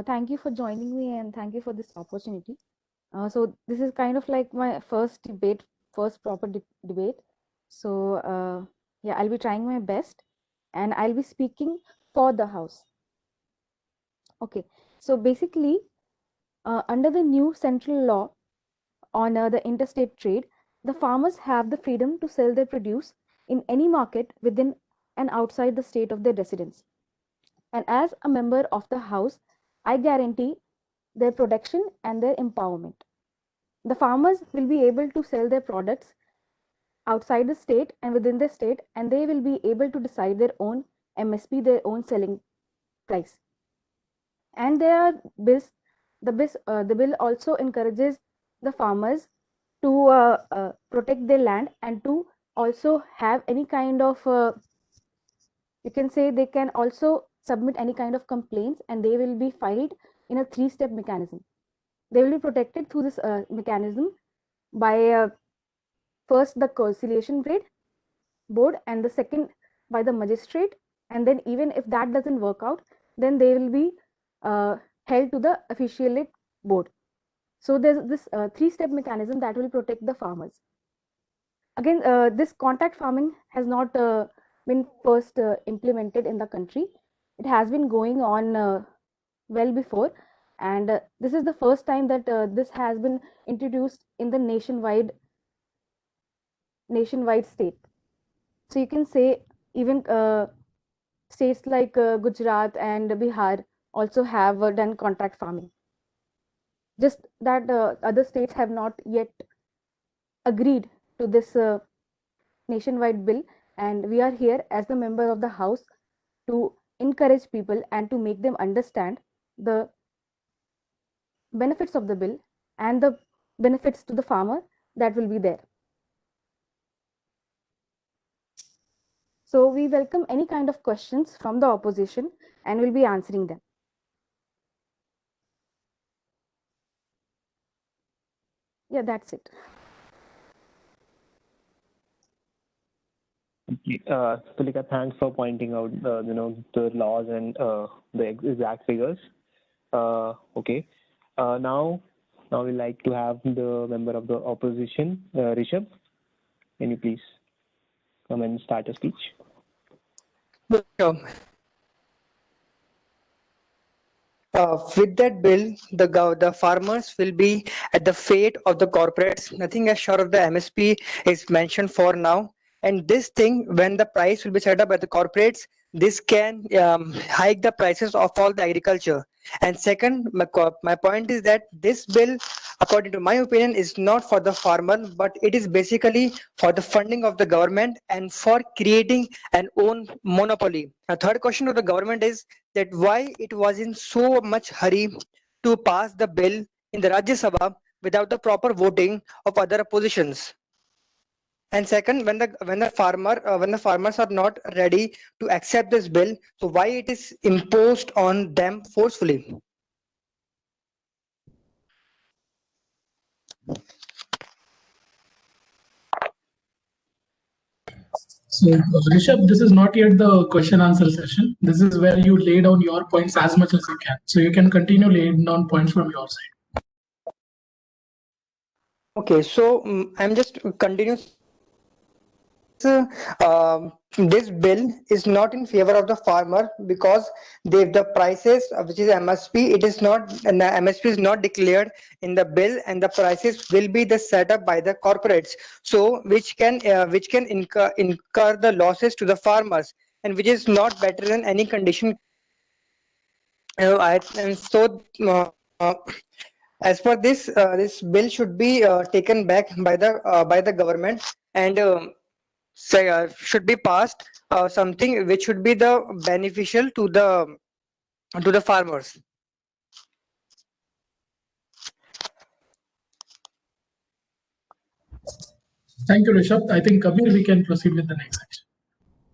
Thank you for joining me and thank you for this opportunity. So this is kind of like my first proper debate. So yeah, I'll be trying my best and I'll be speaking for the House. Okay, so basically, under the new central law on the interstate trade, the farmers have the freedom to sell their produce in any market within and outside the state of their residence. And as a member of the House, I guarantee their protection and their empowerment. The farmers will be able to sell their products outside the state and within the state, and they will be able to decide their own MSP, their own selling price. And there are bills. The bill also encourages the farmers to protect their land and to also have any kind of you can say they can also submit any kind of complaints, and they will be filed in a 3-step mechanism. They will be protected through this mechanism by first the conciliation board, and the second by the magistrate, and then even if that doesn't work out, then they will be held to the officialate board. So there's this 3-step mechanism that will protect the farmers. Again, this contact farming has not been first implemented in the country. It has been going on well before, and this is the first time that this has been introduced in the nationwide state. So you can say even states like Gujarat and Bihar also have done contract farming. Just that other states have not yet agreed to this nationwide bill, and we are here as the member of the House to encourage people and to make them understand the benefits of the bill and the benefits to the farmer that will be there. So we welcome any kind of questions from the opposition and will be answering them. Yeah, that's it. Tulika, thanks for pointing out the laws and the exact figures. Okay. Now we'd like to have the member of the opposition, Rishabh. Can you please come and start a speech? Sure. With that bill, the farmers will be at the fate of the corporates. Nothing as short of the MSP is mentioned for now. And this thing, when the price will be set up by the corporates, this can hike the prices of all the agriculture. And second, my point is that this bill, according to my opinion, is not for the farmer, but it is basically for the funding of the government and for creating an own monopoly. A third question to the government is that why it was in so much hurry to pass the bill in the Rajya Sabha without the proper voting of other oppositions. And second, when the farmers are not ready to accept this bill, so why it is imposed on them forcefully? So, Rishabh, this is not yet the question answer session. This is where you lay down your points as much as you can. So you can continue laying down points from your side. Okay, so I'm just continuing. This bill is not in favor of the farmer because the prices, which is MSP, it is not, and the MSP is not declared in the bill, and the prices will be the set up by the corporates, so which can incur the losses to the farmers, and which is not better than any condition. As per this, this bill should be taken back by the government, and should be passed something which should be the beneficial to the farmers. Thank you, Rishabh. I think, Kabir, we can proceed with the next section.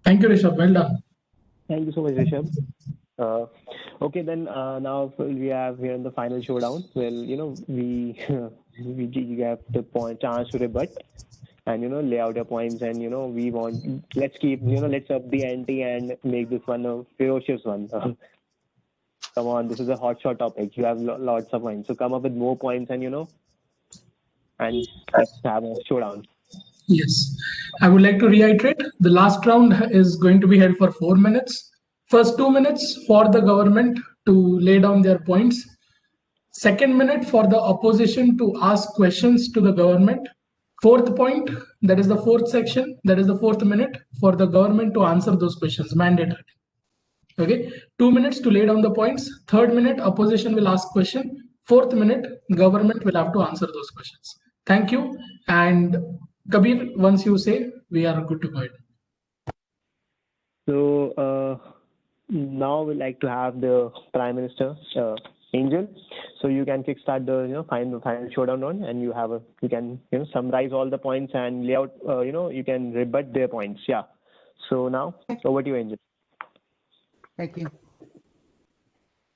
Thank you, Rishabh. Well done. Thank you so much, Rishabh. Okay, then now we have here in the final showdown. Well, we we have the chance to rebut and lay out your points, and we want, let's up the ante and make this one a ferocious one. Come on, this is a hot shot topic. You have lots of points, so come up with more points, and and let's have a showdown. Yes, I would like to reiterate, the last round is going to be held for 4 minutes. First 2 minutes for the government to lay down their points. Second minute for the opposition to ask questions to the government. Fourth point, that is the fourth section, that is the fourth minute for the government to answer those questions, mandatory. Okay, 2 minutes to lay down the points. Third minute, opposition will ask question. Fourth minute, government will have to answer those questions. Thank you. And Kabir, once you say, we are good to go ahead. So now we'd like to have the Prime Minister, Angel. So you can kickstart the final showdown on, and you can summarize all the points and lay out you can rebut their points. Yeah. So now over to you, Angel. Thank you.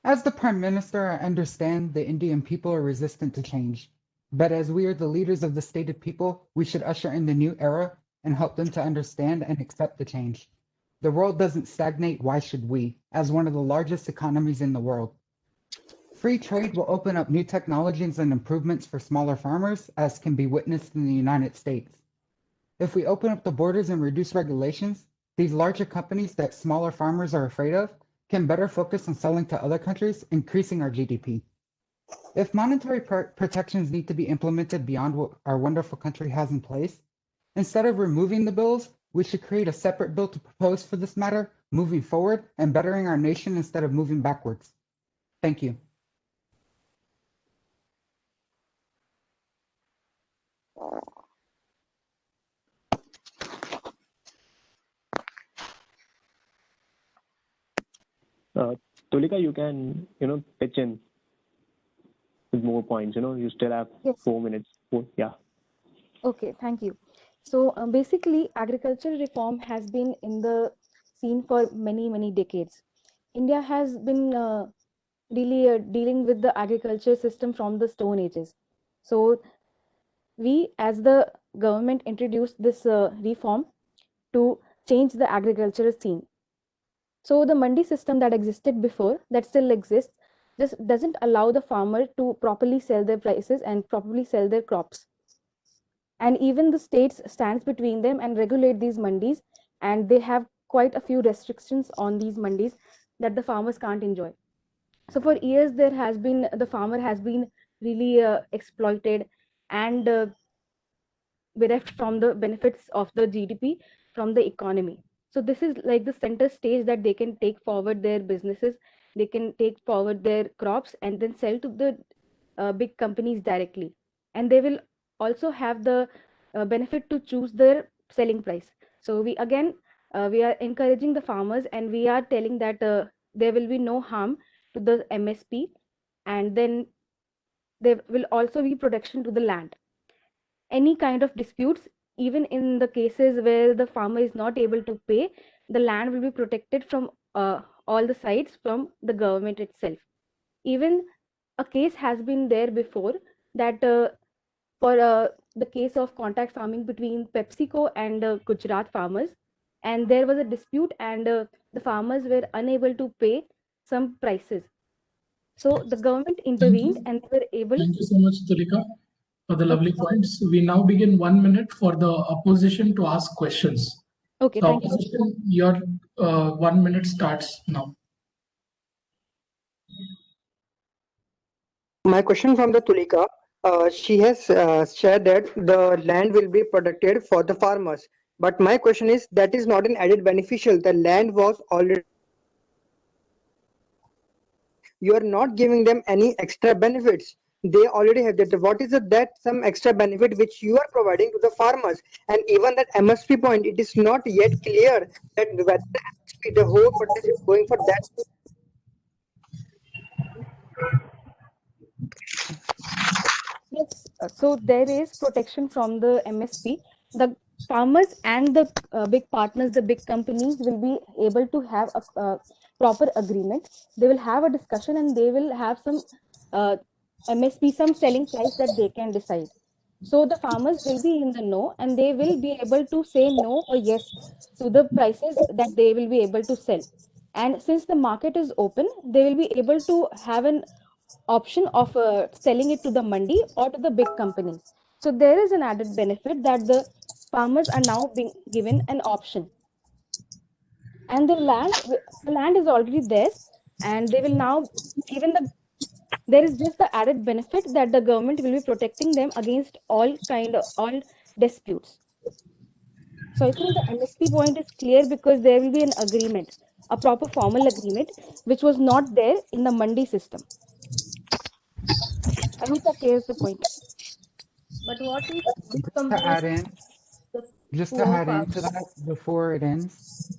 As the Prime Minister, I understand the Indian people are resistant to change. But as we are the leaders of the stated people, we should usher in the new era and help them to understand and accept the change. The world doesn't stagnate, why should we, as one of the largest economies in the world? Free trade will open up new technologies and improvements for smaller farmers, as can be witnessed in the United States. If we open up the borders and reduce regulations, these larger companies that smaller farmers are afraid of can better focus on selling to other countries, increasing our GDP. If monetary protections need to be implemented beyond what our wonderful country has in place, instead of removing the bills, we should create a separate bill to propose for this matter, moving forward and bettering our nation instead of moving backwards. Thank you. Tulika, you can, pitch in with more points. You still have Yes. 4 minutes. Yeah. Okay, thank you. So basically, agricultural reform has been in the scene for many, many decades. India has been really dealing with the agriculture system from the Stone Ages. So we, as the government, introduced this reform to change the agricultural scene. So the mandi system that existed before, that still exists, just doesn't allow the farmer to properly sell their prices and properly sell their crops. And even the states stands between them and regulate these mandis, and they have quite a few restrictions on these mandis that the farmers can't enjoy. So for years there has been, the farmer has been really exploited and bereft from the benefits of the GDP from the economy. So this is like the center stage that they can take forward their businesses, they can take forward their crops and then sell to the big companies directly. And they will also have the benefit to choose their selling price. So we again, we are encouraging the farmers and we are telling that there will be no harm to the MSP, and then there will also be protection to the land. Any kind of disputes, even in the cases where the farmer is not able to pay, the land will be protected from all the sides from the government itself. Even a case has been there before that for the case of contact farming between PepsiCo and Gujarat farmers, and there was a dispute and the farmers were unable to pay some prices. So the government intervened and they were able. Thank you so much, Tulika, for the lovely points. We now begin 1 minute for the opposition to ask questions. Okay, so thank you. Opposition, your 1 minute starts now. My question from the Tulika, she has shared that the land will be protected for the farmers. But my question is, that is not an added beneficial. The land was already. You are not giving them any extra benefits. They already have that. What is that some extra benefit which you are providing to the farmers? And even that MSP point, it is not yet clear that whether the MSP, the whole protection is going for that. Yes, so there is protection from the MSP. The farmers and the big partners, the big companies will be able to have a proper agreement. They will have a discussion and they will have some MSP, some selling price that they can decide. So the farmers will be in the know and they will be able to say no or yes to the prices that they will be able to sell. And since the market is open, they will be able to have an option of selling it to the mandi or to the big companies. So there is an added benefit that the farmers are now being given an option. And the land is already theirs, and they will now, even there is just the added benefit that the government will be protecting them against all disputes. So I think the MSP point is clear because there will be an agreement, a proper formal agreement, which was not there in the mandi system. I hope that clears the point. But what if big Just to companies, add in, the just to poor add into farmers? that before it ends,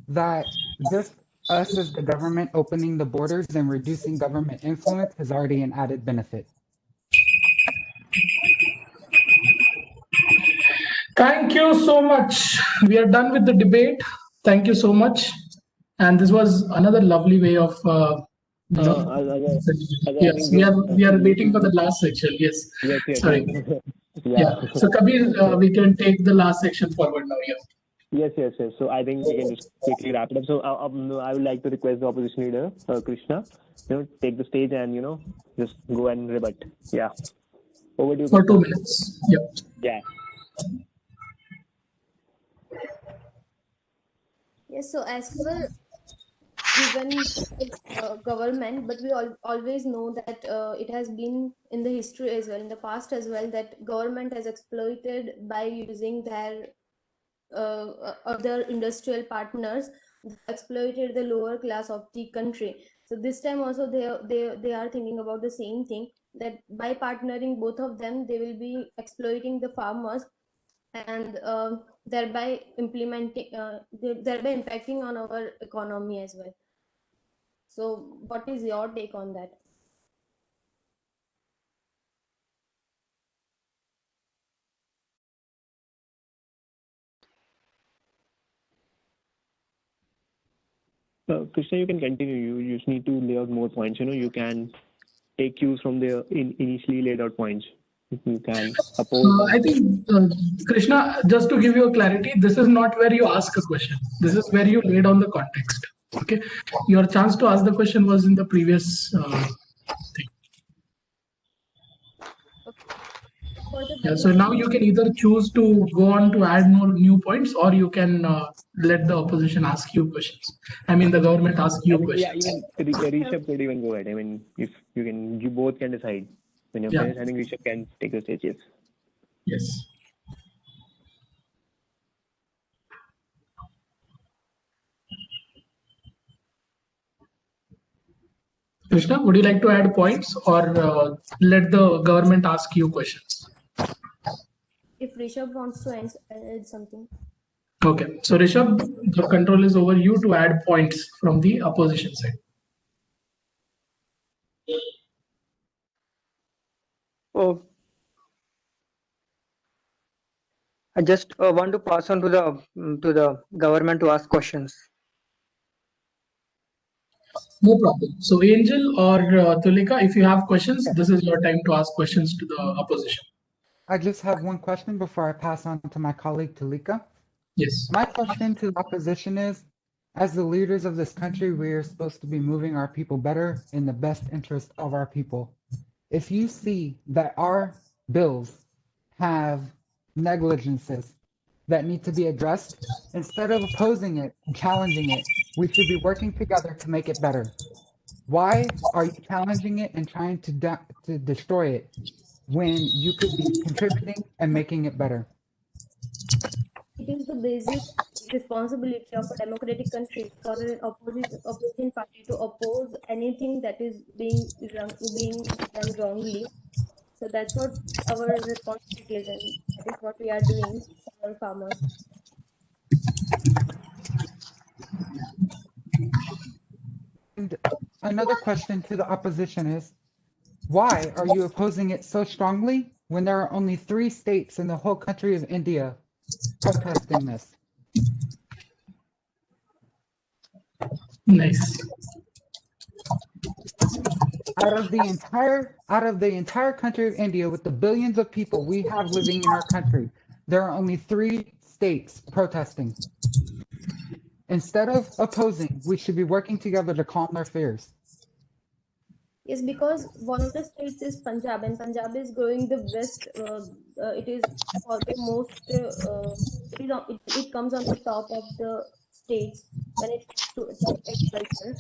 that just us as the government opening the borders and reducing government influence is already an added benefit. Thank you so much. We are done with the debate. Thank you so much. And this was another lovely way of yes, we are waiting for the last section. Yes. Yes. Sorry. Yeah. So Kabir, we can take the last section forward now. Yeah. Yes. So I think we can just quickly wrap it up. So I would like to request the opposition leader, Krishna, take the stage and just go and rebut. Yeah. Over to you, For Krishna. 2 minutes. Yeah. Yeah. Yes, so as per given government, but we always know that it has been in the history as well, in the past as well, that government has exploited by using their other industrial partners, exploited the lower class of the country. So this time also they are thinking about the same thing, that by partnering both of them, they will be exploiting the farmers and thereby impacting on our economy as well. So what is your take on that? Krishna, you can continue. You just need to lay out more points. You can take cues from the initially laid out points. You can oppose. I think, Krishna, just to give you a clarity, this is not where you ask a question. This is where you lay down the context. Okay, your chance to ask the question was in the previous thing. Yeah, so now you can either choose to go on to add more new points, or you can let the opposition ask you questions. I mean, the government ask you questions. Yeah, even Rishabh could even go ahead. I mean, if you both can decide. When you're finished, I think Rishabh can take the stage. Yes. Yes. Krishna, would you like to add points, or let the government ask you questions? If Rishabh wants to add something. Okay, so Rishabh, the control is over you to add points from the opposition side. Oh, I just want to pass on to the government to ask questions. No problem. So Angel or Tulika, if you have questions, this is your time to ask questions to the opposition. I just have one question before I pass on to my colleague Tulika. Yes. My question to the opposition is, as the leaders of this country, we are supposed to be moving our people better in the best interest of our people. If you see that our bills have negligences that need to be addressed, instead of opposing it and challenging it, we should be working together to make it better. Why are you challenging it and trying to destroy it when you could be contributing and making it better? It is the basic responsibility of a democratic country for an opposition party to oppose anything that is being done wrongly. So that's what our responsibility is, and that is what we are doing for our farmers. And another question to the opposition is, why are you opposing it so strongly when there are only 3 states in the whole country of India protesting this? Nice. Out of the entire country of India, with the billions of people we have living in our country, there are only 3 states protesting. Instead of opposing, we should be working together to calm their fears. Yes, because one of the states is Punjab, and Punjab is growing the best. It is for the most. It comes on the top of the states when it comes to agriculture.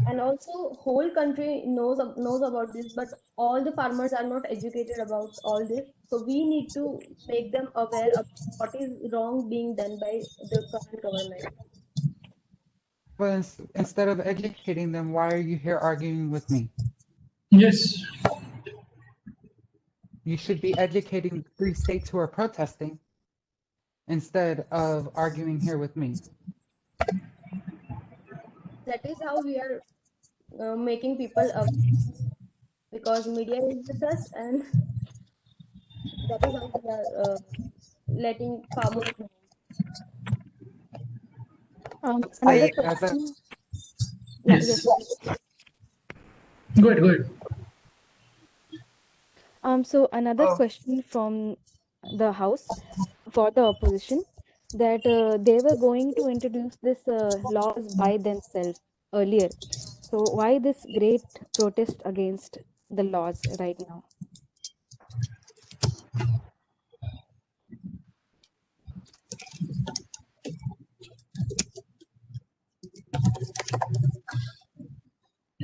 And also, whole country knows about this, but all the farmers are not educated about all this. So we need to make them aware of what is wrong being done by the current government. But instead of educating them, why are you here arguing with me? Yes. You should be educating the 3 states who are protesting instead of arguing here with me. That is how we are making people aware, because media is with us, and that is how we are letting farmers know. Another question. Yeah, yes. Go ahead. So another question from the House for the opposition, that they were going to introduce this laws by themselves earlier. So why this great protest against the laws right now?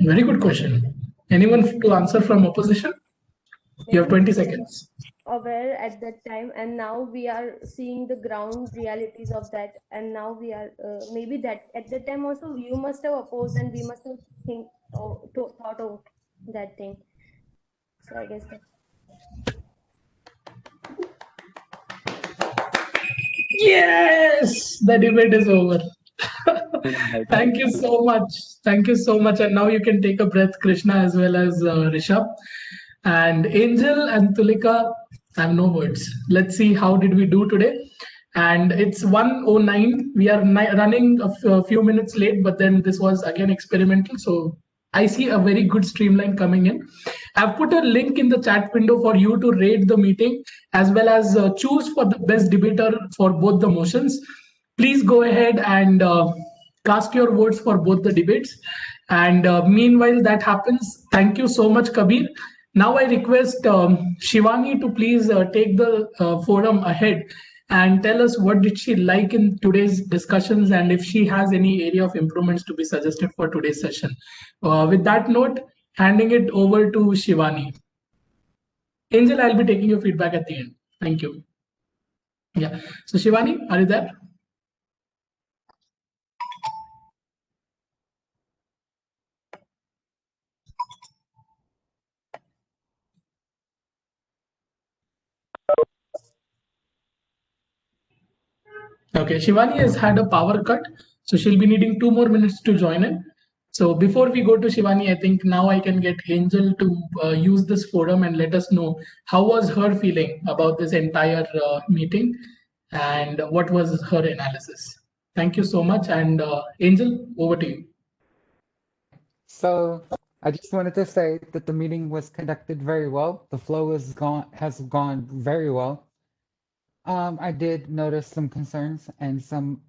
Very good question. Anyone to answer from opposition? You have 20 seconds. Aware at that time, and now we are seeing the ground realities of that, and now we are maybe that at that time also you must have opposed, and we must have thought of that thing. So I guess that. Yes, the debate is over. Thank you so much. Thank you so much. And now you can take a breath, Krishna, as well as Rishabh. And Angel and Tulika, I have no words. Let's see how did we do today. And it's 1:09. We are running a few minutes late, but then this was again experimental. So I see a very good streamline coming in. I've put a link in the chat window for you to rate the meeting as well as choose for the best debater for both the motions. Please go ahead and cast your votes for both the debates. And meanwhile that happens, thank you so much, Kabir. Now I request Shivani to please take the forum ahead and tell us what did she like in today's discussions and if she has any area of improvements to be suggested for today's session. With that note, handing it over to Shivani. Angel, I'll be taking your feedback at the end. Thank you. Yeah. So Shivani, are you there? Okay, Shivani has had a power cut, so she'll be needing 2 more minutes to join in. So before we go to Shivani, I think now I can get Angel to use this forum and let us know how was her feeling about this entire meeting and what was her analysis. Thank you so much. And Angel, over to you. So I just wanted to say that the meeting was conducted very well. The flow has gone very well. I did notice some concerns and some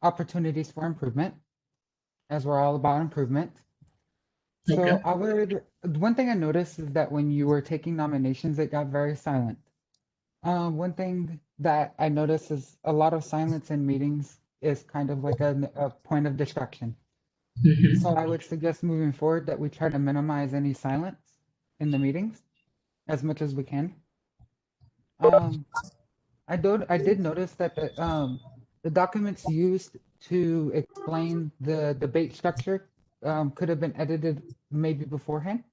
opportunities for improvement, as we're all about improvement. So Okay. one thing I noticed is that when you were taking nominations, it got very silent. One thing that I noticed is a lot of silence in meetings is kind of like a point of distraction. So I would suggest moving forward that we try to minimize any silence in the meetings as much as we can. I did notice that the documents used to explain the debate structure could have been edited maybe beforehand,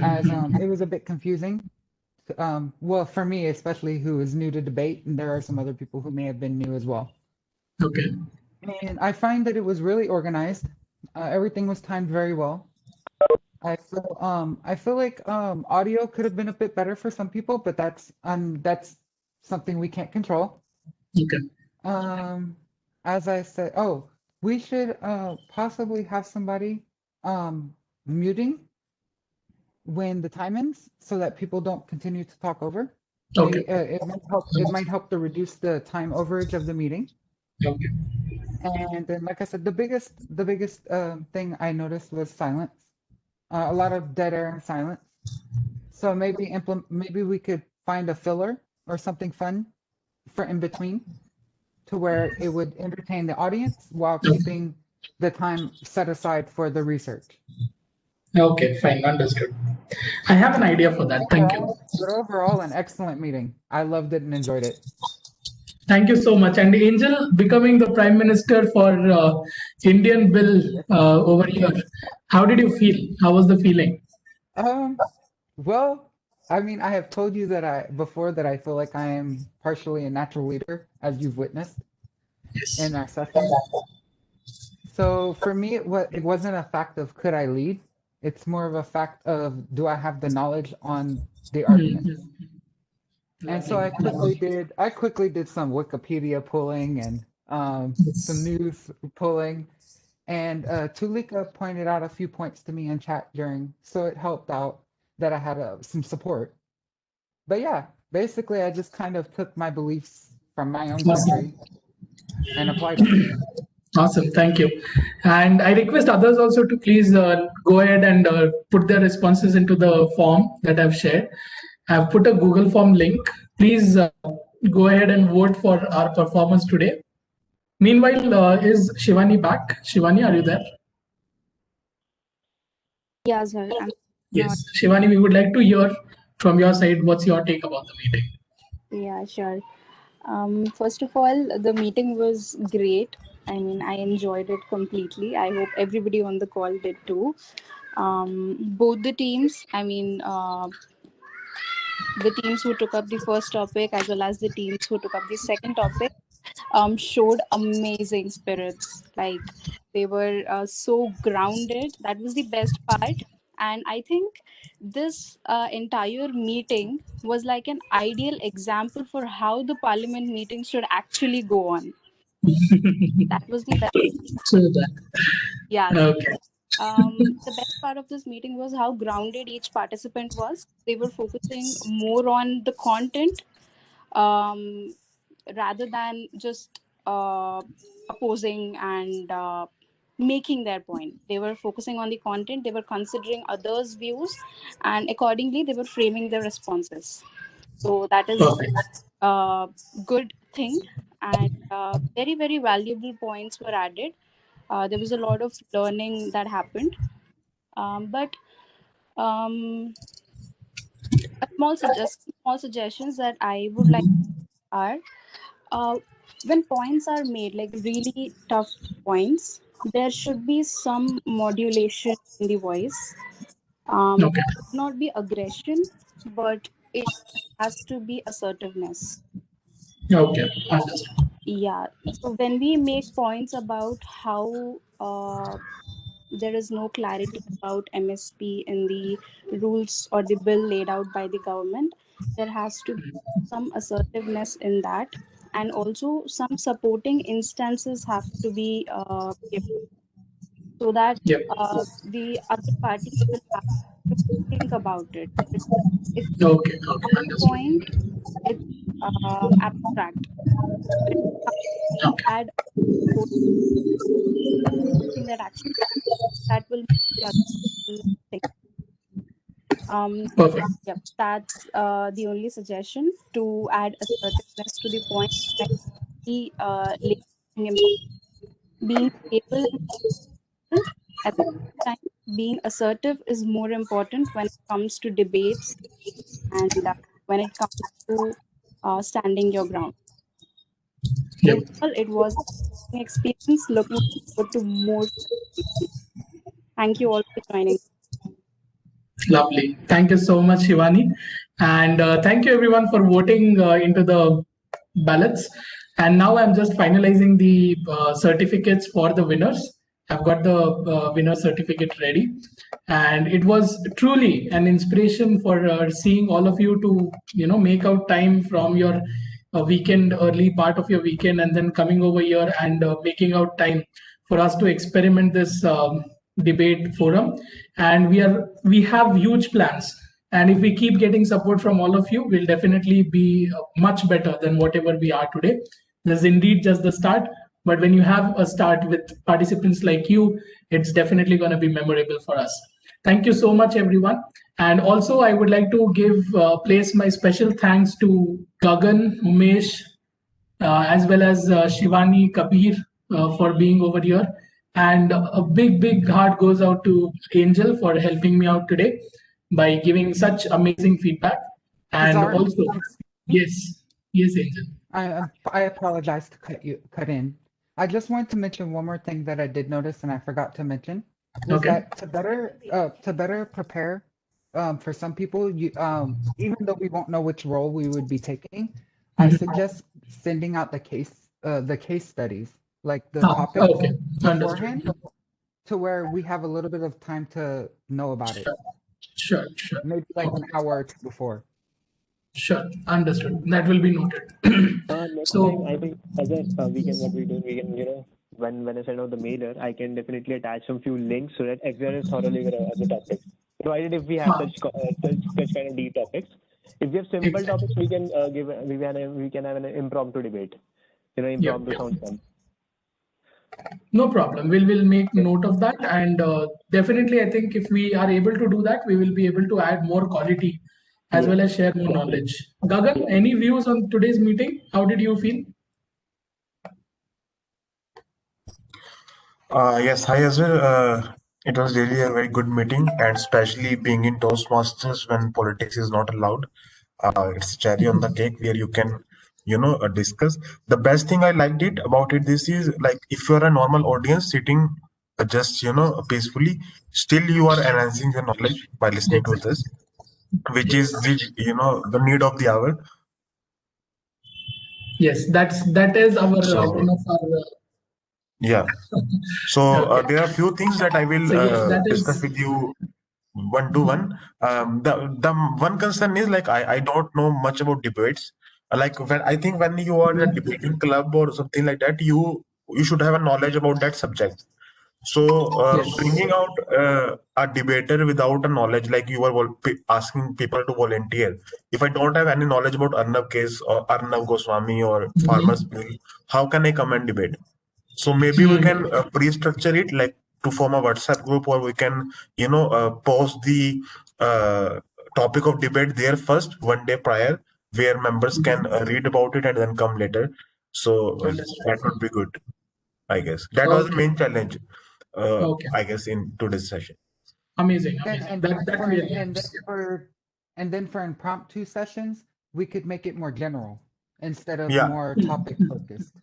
as it was a bit confusing. Well, for me especially, who is new to debate, and there are some other people who may have been new as well. Okay. And I find that it was really organized. Everything was timed very well. I feel like audio could have been a bit better for some people, but that's something we can't control. Okay. As I said, oh, we should possibly have somebody muting when the time ends so that people don't continue to talk over. Okay. It might help to reduce the time overage of the meeting. Okay. And then, like I said, the biggest thing I noticed was silence. A lot of dead air and silence. So maybe we could find a filler or something fun for in between, to where it would entertain the audience while keeping the time set aside for the research. Okay, fine, understood. I have an idea for that. Thank you. But overall, an excellent meeting. I loved it and enjoyed it. Thank you so much. And Angel, becoming the Prime Minister for Indian bill over here, how did you feel? How was the feeling? Well, I mean, I have told you that I feel like I am partially a natural leader, as you've witnessed in our sessions. So for me, it wasn't a fact of could I lead. It's more of a fact of do I have the knowledge on the arguments. And so I quickly did some Wikipedia pulling and some news pulling. And Tulika pointed out a few points to me in chat so it helped out that I had some support. But yeah, basically I just kind of took my beliefs from my own country and applied them. Awesome, thank you. And I request others also to please go ahead and put their responses into the form that I've shared. I've put a Google form link. Please go ahead and vote for our performance today. Meanwhile, is Shivani back? Shivani, are you there? Yeah, sir. Yes, Shivani, we would like to hear from your side. What's your take about the meeting? Yeah, sure. First of all, the meeting was great. I mean, I enjoyed it completely. I hope everybody on the call did too. Both the teams, I mean, the teams who took up the first topic as well as the teams who took up the second topic, showed amazing spirits. Like they were so grounded. That was the best part. And I think this entire meeting was like an ideal example for how the parliament meeting should actually go on. That was the best. So that. Yeah. Okay. The best part of this meeting was how grounded each participant was. They were focusing more on the content um, rather than just opposing and making their point. They were focusing on the content, they were considering others' views, and accordingly, they were framing their responses. So, that is Perfect. a good thing, and very, very valuable points were added. There was a lot of learning that happened. But small suggestions that I would like are when points are made, like really tough points, there should be some modulation in the voice. Okay. It should not be aggression, but it has to be assertiveness. Okay. Understood. Yeah. So when we make points about how there is no clarity about MSP in the rules or the bill laid out by the government, there has to be some assertiveness in that, and also some supporting instances have to be given so that Yep. the other party will have to think about it. If Okay. Okay. one Understood. point, it's abstract. When it comes Okay. to add something that actually that will make the other person think. Perfect. Yep, that's the only suggestion to add assertiveness to the point. When we being able and important, at the same time, being assertive is more important when it comes to debates and when it comes to standing your ground. Yep. Overall, it was an experience. Looking forward to more. Thank you all for joining. Lovely. Thank you so much, Shivani. And thank you everyone for voting into the ballots. And now I'm just finalizing the certificates for the winners. I've got the winner certificate ready. And it was truly an inspiration for seeing all of you to, make out time from your weekend, early part of your weekend, and then coming over here and making out time for us to experiment this debate forum. And we have huge plans, and if we keep getting support from all of you, we'll definitely be much better than whatever we are today. This is indeed just the start, but when you have a start with participants like you, it's definitely going to be memorable for us. Thank you so much, everyone. And also, I would like to place my special thanks to Gagan, Umesh, as well as Shivani, Kabir for being over here. And a big, big heart goes out to Angel for helping me out today by giving such amazing feedback. And Azar, also, excuse me. yes, Angel. I apologize to cut in. I just wanted to mention one more thing that I did notice and I forgot to mention was Okay. that to better prepare for some people, even though we won't know which role we would be taking, I suggest sending out the case studies, like the topics Okay. beforehand, Understood. to where we have a little bit of time to know about it. Sure. Maybe like an hour or two before. Sure. Understood. That will be noted. Next So, time, I think we can when I send out the mailer, I can definitely attach some few links so that everyone is thoroughly aware of the topics. Provided if we have such kind of deep topics, if we have simple topics, we can we can have an impromptu debate. Impromptu sounds fun. No problem. We'll make note of that, and definitely, I think if we are able to do that, we will be able to add more quality as well as share more knowledge. Gagan, any views on today's meeting? How did you feel? Yes, hi Azir. It was really a very good meeting, and especially being in Toastmasters when politics is not allowed. It's a cherry on the cake where you can, discuss. The best thing I liked it about it this is like if you're a normal audience sitting just peacefully, still you are enhancing your knowledge by listening to this, which is the the need of the hour. Yes, that is our So one of our. yeah. So Okay. there are a few things that I will So yes, that discuss is. with you one to one. The one concern is like I don't know much about debates. Like when I think when you are in a debating club or something like that, you should have a knowledge about that subject. So Yes. bringing out a debater without a knowledge, like you are asking people to volunteer. If I don't have any knowledge about Arnab case or Arnab Goswami or Farmers Bill, how can I come and debate? So maybe we can pre-structure it like to form a WhatsApp group, or we can, post the topic of debate there first, one day prior, where members can read about it and then come later. So Understood. that would be good, I guess. That was the Okay. main challenge, Okay. I guess, in today's session. Amazing. And, Amazing. and That then that for really and then helps. for and then for impromptu sessions, we could make it more general instead of Yeah, more topic focused.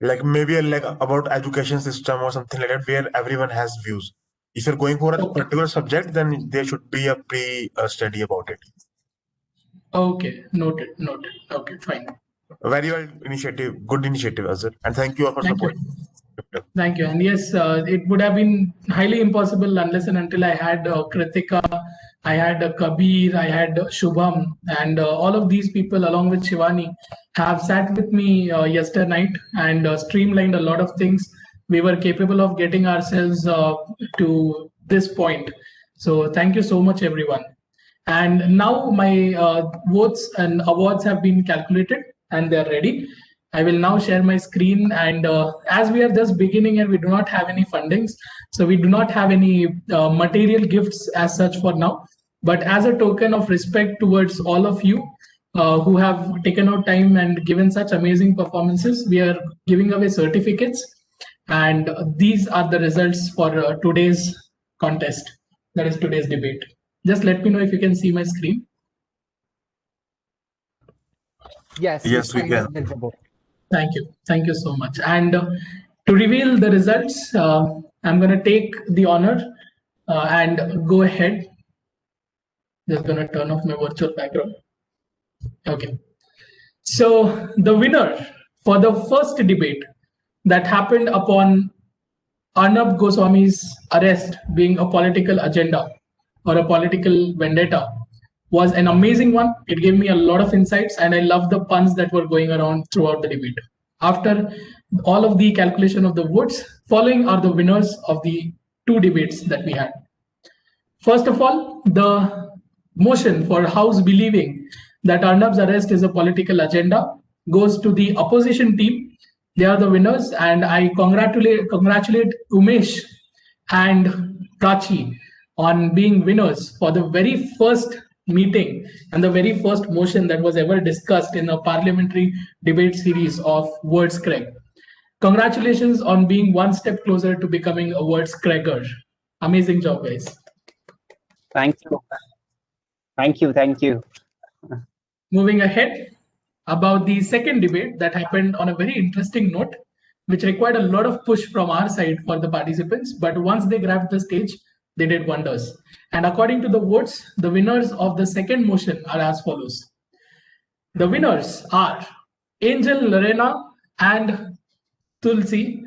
like maybe like about education system or something like that, where everyone has views. If you're going for a Okay. particular subject, then there should be a pre-study about it. Okay. Noted. Noted. Okay. Fine. Very well initiative, good initiative, Azhar, and thank you all for Thank you. supporting. Thank you. And yes, it would have been highly impossible unless and until I had Kritika, I had Kabir, I had Shubham, and all of these people, along with Shivani, have sat with me yesterday night and streamlined a lot of things. We were capable of getting ourselves to this point. So thank you so much, everyone. And now my votes and awards have been calculated and they're ready. I will now share my screen, and as we are just beginning and we do not have any fundings, so we do not have any material gifts as such for now. But as a token of respect towards all of you who have taken out time and given such amazing performances, we are giving away certificates. And these are the results for today's contest, that is today's debate. Just let me know if you can see my screen. Yes, your Yes, we screen is can. visible. Thank you. Thank you so much. And to reveal the results, I'm going to take the honor and go ahead. Just going to turn off my virtual background. Okay. So the winner for the first debate that happened upon Arnab Goswami's arrest being a political agenda or a political vendetta was an amazing one. It gave me a lot of insights, and I love the puns that were going around throughout the debate. After all of the calculation of the votes, following are the winners of the two debates that we had. First of all, the motion for House believing that Arnab's arrest is a political agenda goes to the opposition team. They are the winners, and I congratulate Umesh and Prachi on being winners for the very first meeting and the very first motion that was ever discussed in a parliamentary debate series of Wordzkrieg. Congratulations on being one step closer to becoming a Wordzkrieger. Amazing job, guys. Thank you. Thank you. Thank you. Moving ahead, about the second debate that happened on a very interesting note, which required a lot of push from our side for the participants. But once they grabbed the stage, they did wonders. And according to the votes, the winners of the second motion are as follows. The winners are Angel Lorena and Tulki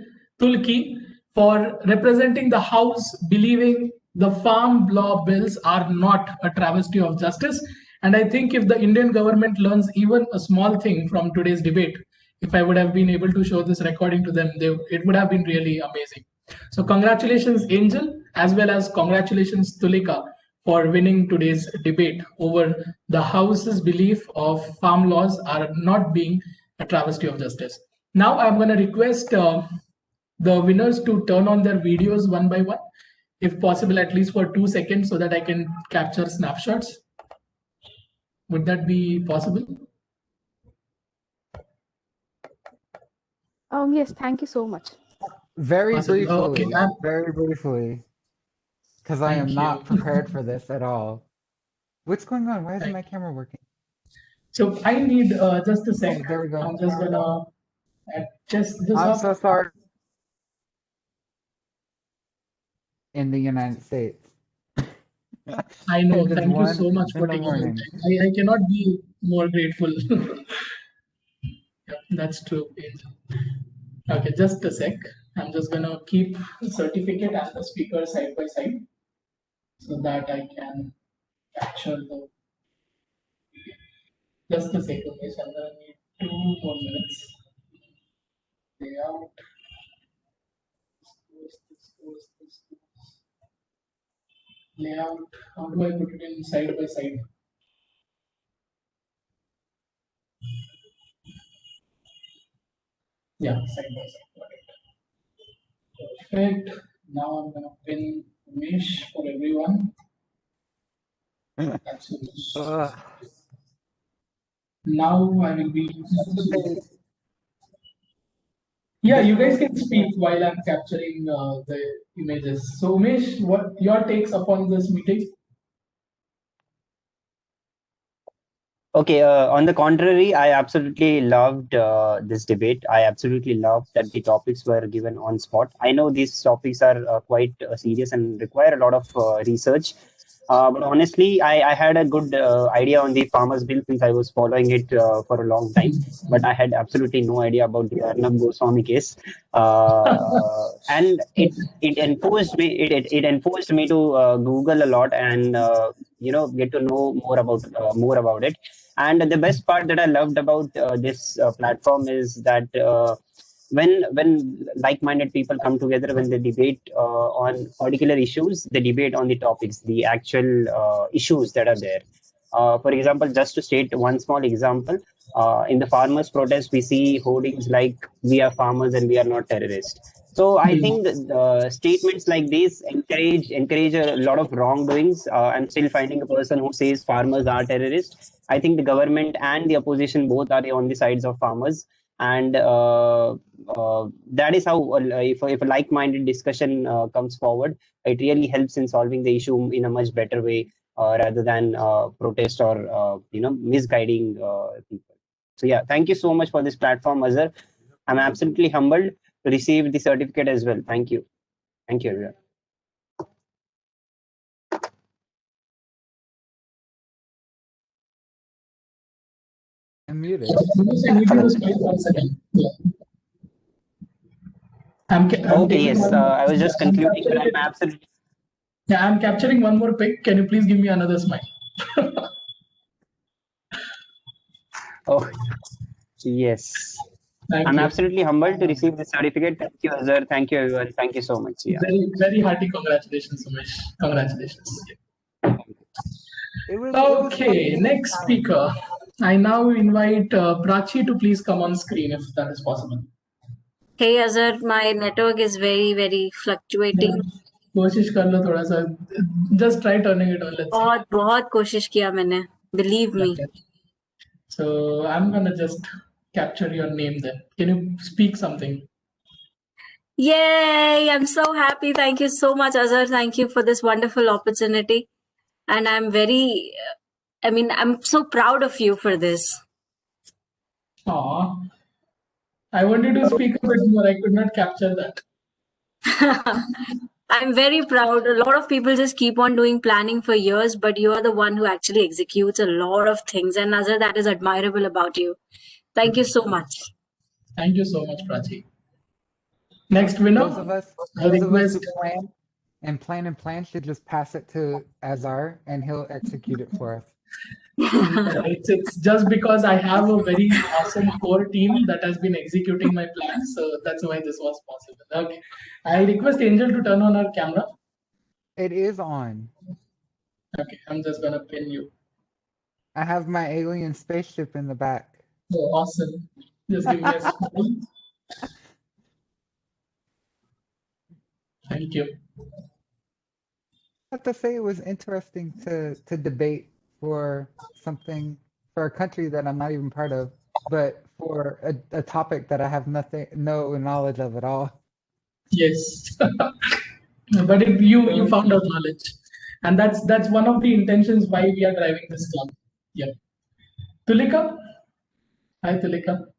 for representing the House, believing the farm law bills are not a travesty of justice. And I think if the Indian government learns even a small thing from today's debate, if I would have been able to show this recording to them, it would have been really amazing. So congratulations, Angel, as well as congratulations, Tulika, for winning today's debate over the House's belief of farm laws are not being a travesty of justice. Now I'm going to request the winners to turn on their videos one by one, if possible, at least for 2 seconds, so that I can capture snapshots. Would that be possible? Yes, thank you so much. Very Awesome. briefly, Okay. very briefly, because I am not prepared for this at all. What's going on? Why isn't my camera working? So I need just a second. There we go. I'm just gonna adjust this I'm up. so sorry. In the United States. I know. It is Thank you 1 so much for in the taking morning. your time. I cannot be more grateful. that's true. Okay, just a sec. I'm just gonna keep the certificate and the speaker side by side so that I can capture the. Just a second, please. I'm gonna need 2 more minutes. Layout. Layout. How do I put it in side by side? Yeah, side by side. Got it. Perfect. Now I'm gonna pin Umesh for everyone. That's Umesh. Now I will be. Yeah, you guys can speak while I'm capturing the images. So Umesh, what your takes upon this meeting? Okay, on the contrary, I absolutely loved this debate. I absolutely loved that the topics were given on spot. I know these topics are quite serious and require a lot of research. But honestly, I had a good idea on the farmers' bill since I was following it for a long time. But I had absolutely no idea about the Arnab Goswami case, and it enforced me. It enforced me to Google a lot and get to know more about it. And the best part that I loved about this platform is that when like-minded people come together, when they debate on particular issues, they debate on the topics, the actual issues that are there. For example, just to state one small example, in the farmers' protest, we see hoardings like "We are farmers and we are not terrorists." So I think statements like these encourage a lot of wrongdoings. I'm still finding a person who says farmers are terrorists. I think the government and the opposition both are on the sides of farmers, and that is how if a like-minded discussion comes forward, it really helps in solving the issue in a much better way rather than protest or misguiding people. So yeah, thank you so much for this platform, Azhar. I'm absolutely humbled to receive the certificate as well. Thank you everyone. I'm muted. Okay, yes, I was just concluding, but I'm absolutely. Yeah, I'm capturing one more pic. Can you please give me another smile? Oh, yes. Thank I'm you. absolutely humbled to receive this certificate. Thank you, Azhar. Thank you, everyone. Thank you so much. Yeah. Very, very hearty congratulations, Umesh. Congratulations. It was Okay, next speaker. I now invite Prachi to please come on screen if that is possible. Hey Azhar, my network is very, very fluctuating. कोशिश कर लो थोड़ा सा. Just try turning it on. Let's see. बहुत कोशिश किया मैंने. Believe me. Okay. So I'm gonna just capture your name then. Can you speak something? Yay! I'm so happy. Thank you so much, Azhar. Thank you for this wonderful opportunity. And I'm I'm so proud of you for this. Aw. I wanted to speak a bit more. I could not capture that. I'm very proud. A lot of people just keep on doing planning for years, but you are the one who actually executes a lot of things. And Azhar, that is admirable about you. Thank you so much. Thank you so much, Prachi. Next winner. Those of us who plan and plan should just pass it to Azhar and he'll execute it for us. It's just because I have a very awesome core team that has been executing my plans, so that's why this was possible. Okay, I request Angel to turn on her camera. It is on. Okay, I'm just gonna pin you. I have my alien spaceship in the back. Oh, awesome. Just give me a smile. Thank you. I have to say it was interesting to debate for something for a country that I'm not even part of, but for a topic that I have no knowledge of at all. Yes, but you found out knowledge, and that's one of the intentions why we are driving this club. Yeah, Tulika. Hi, Tulika.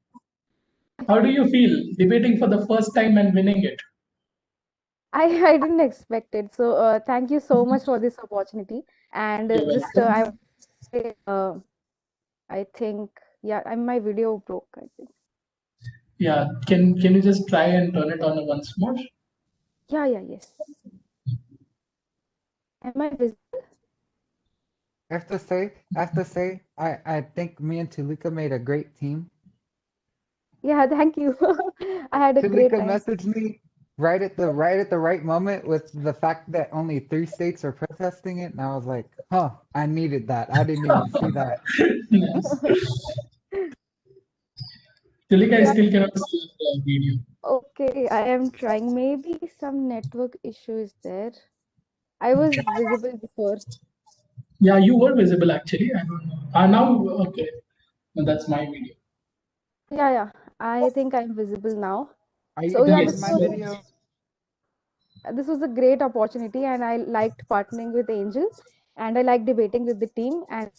How do you feel debating for the first time and winning it? I didn't expect it. So thank you so much for this opportunity. And I think, yeah, my video broke, I think. Yeah, can you just try and turn it on once more? Yes. Am I visible? I have to say, I think me and Tulika made a great team. Yeah, thank you. I had a great Tulika time. messaged me right at the right moment with the fact that only 3 states are protesting it, and I was like, huh, I needed that. I didn't even see that. Yes. Tilika, I Yeah, still cannot see the video. okay, I am trying. Maybe some network issue is there. I was visible before. Yeah, you were visible actually. I don't know. Now, okay. No, that's my video. Yeah. I think I'm visible now. Are you So yeah, done Yes. with my video? this was a great opportunity, and I liked partnering with Angel, and I liked debating with the team, and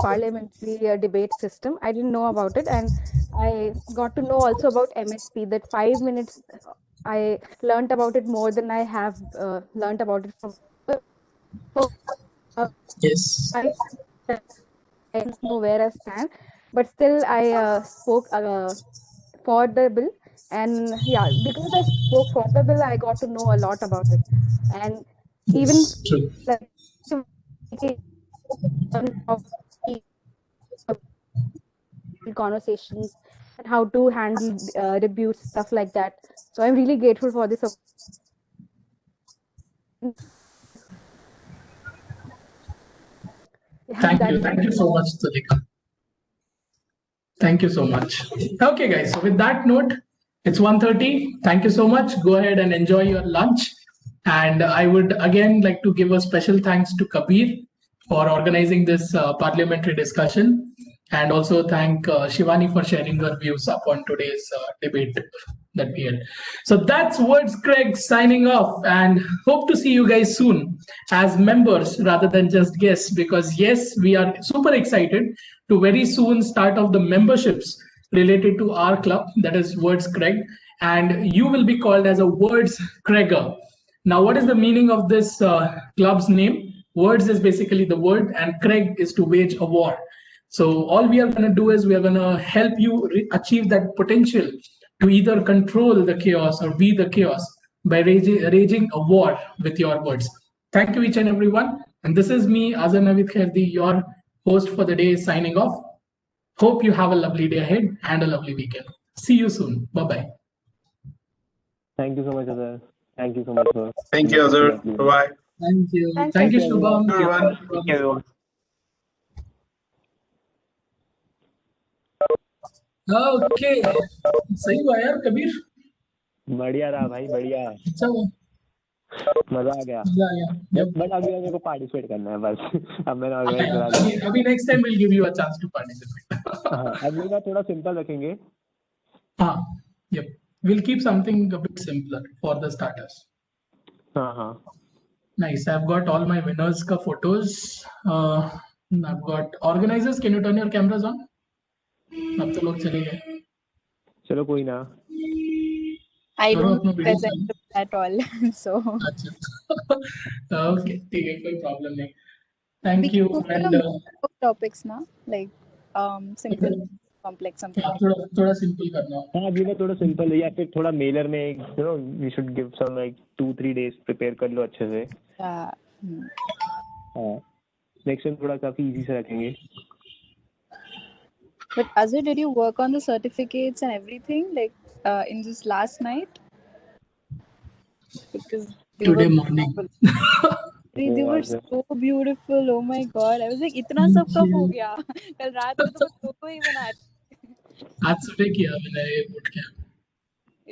parliamentary debate system. I didn't know about it, and I got to know also about MSP. That 5 minutes, I learned about it more than I have learned about it from. Yes. I don't know where I stand, but still I spoke for the bill, and yeah, because I spoke for the bill, I got to know a lot about it, and even Yes. True. like conversations and how to handle rebukes, stuff like that. So I'm really grateful for this. Thank you. That's Thank you so much, Tilika. Thank you so much. Okay, guys. So with that note, it's 1:30. Thank you so much. Go ahead and enjoy your lunch. And I would again like to give a special thanks to Kabir for organizing this parliamentary discussion, and also thank Shivani for sharing her views upon today's debate that we had. So that's Wordzkrieg signing off, and hope to see you guys soon as members rather than just guests, because yes, we are super excited to very soon start off the memberships related to our club, that is Wordzkrieg, and you will be called as a Wordzkrieger. Now, what is the meaning of this club's name? Words is basically the word, and Craig is to wage a war. So all we are going to do is we are going to help you achieve that potential to either control the chaos or be the chaos by raging a war with your words. Thank you, each and everyone. And this is me, Azan Navid Khairdi, your host for the day, signing off. Hope you have a lovely day ahead and a lovely weekend. See you soon. Bye bye. Thank you so much, Azhar. Thank you so much, sir. Thank you, Azhar. Bye-bye. Thank you. Thanks, Thank you, everyone. Shubham. Everyone. Thank you, everyone. Okay सही हुआ यार कबीर बढ़िया रहा भाई बढ़िया अच्छा हुआ मजा आ गया मजा आ गया बट अभी मेरे को पार्टिसिपेट करना है बस अब मैंने ऑर्गेनाइज करा अभी next time will give you a chance to participate हाँ अगली बार थोड़ा सिंपल रखेंगे हाँ yep we'll keep something a bit simpler for the starters हाँ हाँ nice I've got all my winners ka photos I've got organizers can you turn your cameras on अब तो लोग चले गए चलो कोई ना I करो don't अपना video present at all. So अच्छा ओके ठीक है कोई प्रॉब्लम नहीं we thank can you go for and a topics now, like simple, complex, something. हाँ थोड़ा सिंपल करना हो हाँ अभी मैं थोड़ा सिंपल या फिर थोड़ा मेलर में you know we should give some like 2-3 days prepare कर लो अच्छे से Yeah. हाँ नेक्स्ट टाइम थोड़ा काफी इजी से रखेंगे But Azhar, did you work on the certificates and everything like in this last night? Because they today were morning they were so beautiful. Oh my god, I was like इतना सब कब हो गया कल रात में तो बस लोगो ही बना रही आज सुबह किया मैंने ये उठ के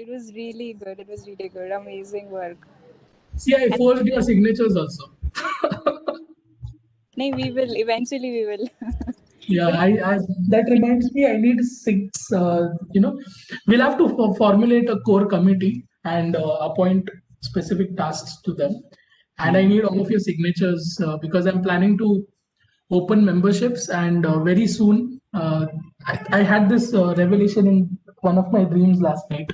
It was really good. It was really good. Amazing work. see I forged your signatures also No, we will eventually. We will. yeah I that reminds me I need 6 we'll have to formulate a core committee and appoint specific tasks to them and I need all of your signatures because I'm planning to open memberships and very soon I had this revelation in one of my dreams last night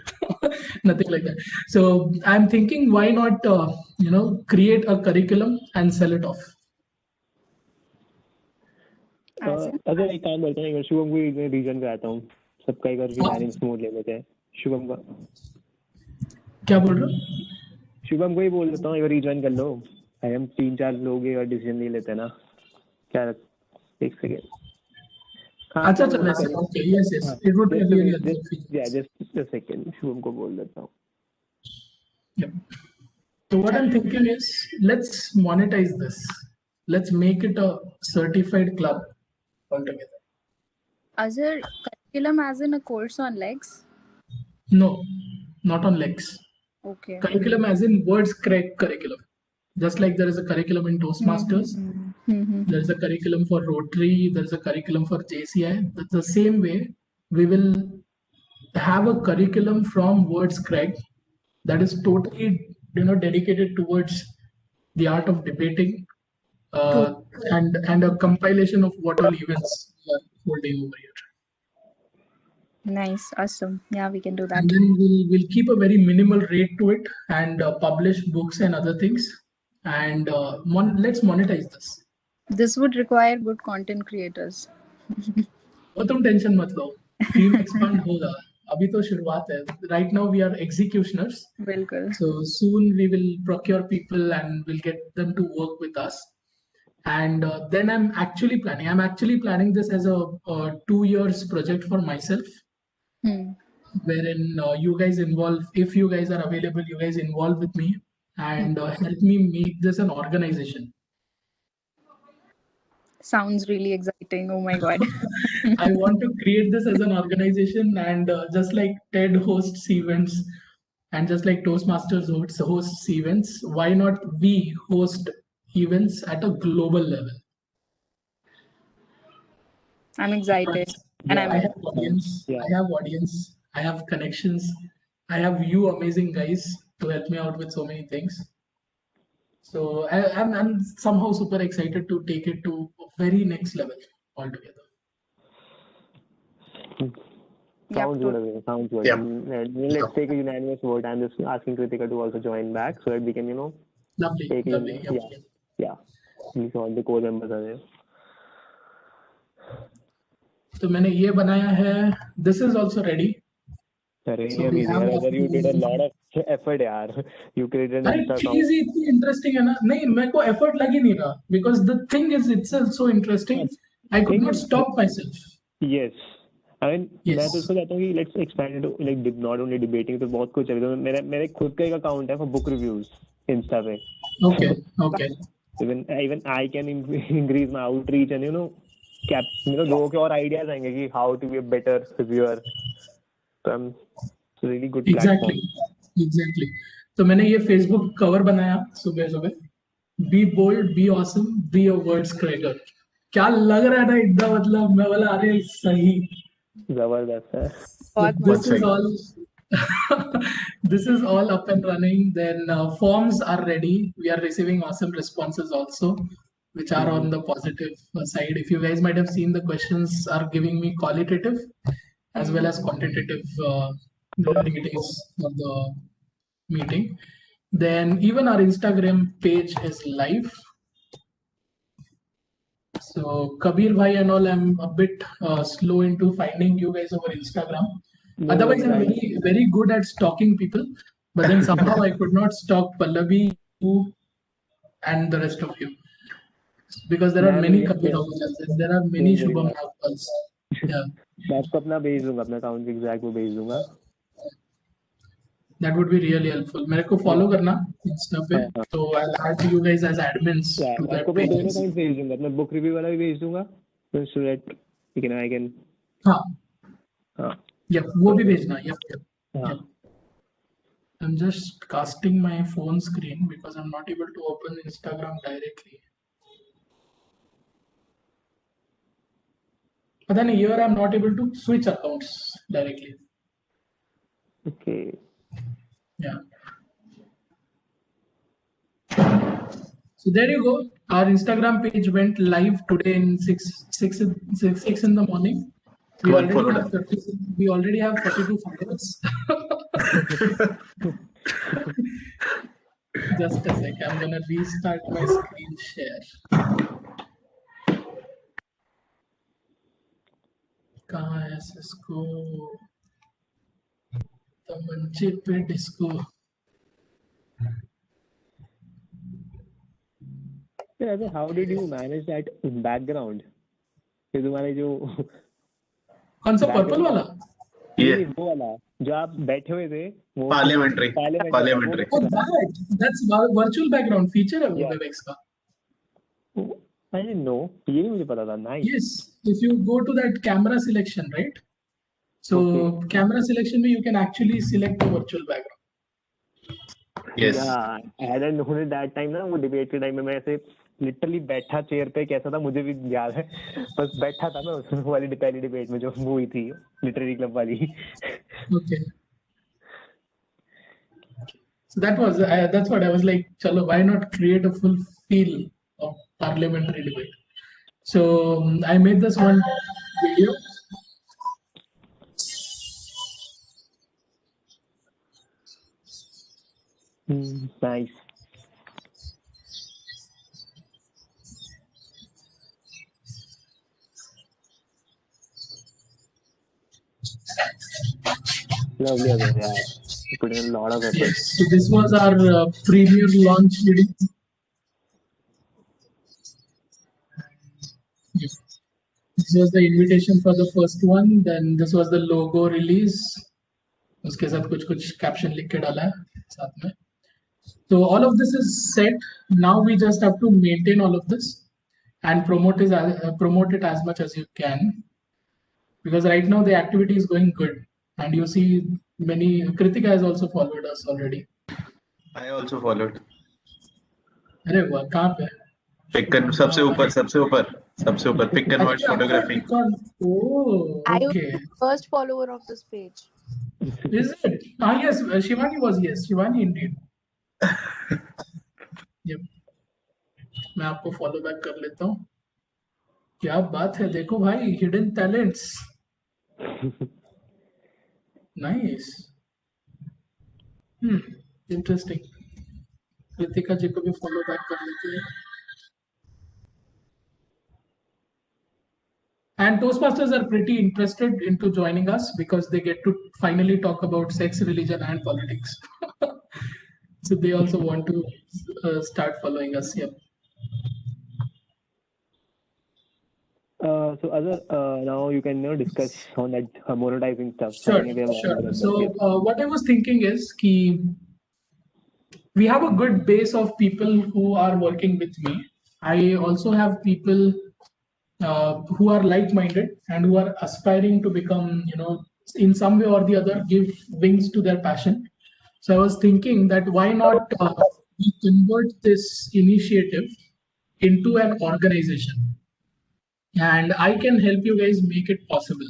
nothing like that so I'm thinking why not create a curriculum and sell it off अगर एक काम करते हैं, शुभम को reason कराता हूँ, सबका एक बार यूनानिमस मोड ले लेते हैं। शुभम का क्या बोल रहे हो? शुभम को ही बोल देता हूँ, एक बार रीजन कर लो। हम 3-4 लोग एक बार डिसीजन ले लेते हैं ना, क्या? एक सेकेंड। अच्छा वैसे okay, yes yes, it would be really helpful. या जस्ट अ सेकेंड, शुभम को बोल देता हूँ। So what I'm thinking is, let's monetize this. Let's make it a certified club altogether. Azhar, curriculum as in a course on legs? No, not on legs. Okay. Curriculum as in Wordzkrieg curriculum. Just like there is a curriculum in Toastmasters, there is a curriculum for Rotary, there is a curriculum for JCI. That's the same way we will have a curriculum from Wordzkrieg that is totally, dedicated towards the art of debating, and a compilation of what all events we are holding over here. Nice, awesome. Yeah, we can do that. And then we'll keep a very minimal rate to it, and publish books and other things, and let's monetize this. This would require good content creators. वो तुम tension मत लो, team expand होगा, अभी तो शुरुआत है. Right now we are executioners. बिल्कुल. So soon we will procure people and we'll get them to work with us. And then I'm actually planning this as a 2 years project for myself, wherein you guys involve, if you guys are available, you guys involve with me and help me make this an organization. Sounds really exciting. Oh my god. I want to create this as an organization, and just like TED hosts events and just like Toastmasters hosts events, why not we host events at a global level? I'm excited. And I have audience. I have audience. I have connections. I have you amazing guys to help me out with so many things. So I'm somehow super excited to take it to a very next level altogether. Sounds good. Sounds good. Yeah. Let's take a unanimous vote. I'm just asking Kritika to also join back so that we can, Lovely. take Lovely. Yeah. These all the core members are there. तो मैंने ये बनाया है. This is also ready. So you did a lot of effort, yaar. You created an extra account. चीज़ इतनी interesting है ना. नहीं, मेरे को effort लग ही नहीं रहा, because the thing is itself so interesting. I could not stop myself. Yes. I mean, मैं तो उसको कहता हूँ कि let's expand it to like not only debating, तो बहुत कुछ है. तो मेरे खुद का एक account है for book reviews Insta पे. Okay. Even I can increase my outreach and लोगों के और ideas आएंगे कि how to be a better reviewer. So it's a really good platform. Exactly. तो मैंने ये Facebook cover बनाया सुबह. Be bold, be awesome, be a Wordzkrieg. क्या लग रहा है ना एकदम, मतलब मैं बोला अरे सही. जबरदस्त है. This is all up and running. Then forms are ready. We are receiving awesome responses also, which are on the positive side. If you guys might have seen, the questions are giving me qualitative as well as quantitative ratings of the meeting. Then even our Instagram page is live. So Kabir bhai and all, I'm a bit slow into finding you guys over Instagram. Otherwise, I'm very, very good at stalking people. But then somehow I could not stalk Pallavi, you, and the rest of you. Because there are many Kabir Ahujas, there are many Shubham Nagpals. Yeah. मैं आपको अपना भेज दूंगा, अपना account exact वो भेज दूंगा. That would be really helpful. मेरे को follow करना Insta पे, तो I'll add you guys as admins to that आपको मैं दोनों page. अकाउंट भेज दूंगा, अपना बुक रिव्यू वाला भी भेज दूंगा, so that I can. हाँ. Yep, वो भी भेजना. Yep. I'm just casting my phone screen because I'm not able to open Instagram directly. But then here I'm not able to switch accounts directly. Okay. Yeah. So there you go. Our Instagram page went live today in 6 in the morning. We already have 42 followers. Just a sec. I'm gonna restart my screen share. कहाँ है Cisco तो मंचे पे disco How did you manage that background? कि तुम्हारे जो कौन सा purple वाला ये वो वाला जो आप बैठे हुए थे वो parliamentary Oh, that's virtual background feature है वो WebEx का. I didn't know. ये नहीं मुझे पता था. Nice. Yes, if you go to that camera selection, right? So camera selection में you can actually select the virtual background. Yes. Yeah, I hadn't known it that time ना वो debate के time में मैं ऐसे लिटरली बैठा chair पे कैसा था मुझे भी याद है बस बैठा था मैं उस वाली पहली डिबेट में जो हुई थी लिटरेरी क्लब वाली. Okay. So that's what I was like, chalo, why not create a full feel of parliamentary debate? So I made this one video. Nice. Lovely, yeah. You put in a lot of effort. Yes. So this was our premier launch video. This was the invitation for the first one. Then this was the logo release. उसके साथ कुछ caption लिख के डाला है साथ में. So all of this is set. Now we just have to maintain all of this and promote it as much as you can. Because right now the activity is going good. And you see many, Kritika has also followed us already. I also followed. अरे वाह कहाँ पे? Pick and सबसे ऊपर pick and watch photography. Oh, okay. I was the first follower of this page. Is it? Ah yes, Shivani was Shivani indeed. Yep. मैं आपको follow back कर लेता हूँ. क्या बात है देखो भाई hidden talents. Nice. Interesting. Kritika जी को भी follow back कर लेते हैं. And Toastmasters are pretty interested into joining us because they get to finally talk about sex, religion, and politics. So they also want to start following us. Yep. So other now you can discuss on that monetizing stuff. Sure. So what I was thinking is that we have a good base of people who are working with me. I also have people who are like-minded and who are aspiring to become, in some way or the other, give wings to their passion. So I was thinking that why not we convert this initiative into an organization, and I can help you guys make it possible.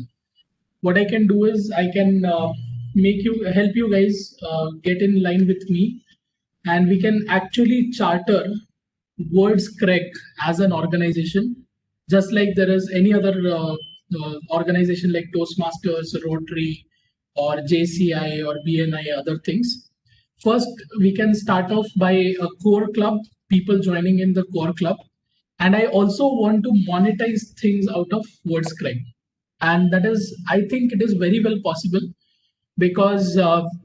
What I can do is I can help you guys get in line with me, and we can actually charter Wordzkrieg as an organization, just like there is any other organization like Toastmasters, Rotary, or JCI or BNI, other things. First, we can start off by a core club, people joining in the core club. And I also want to monetize things out of Wordzkrieg. And that is, I think it is very well possible because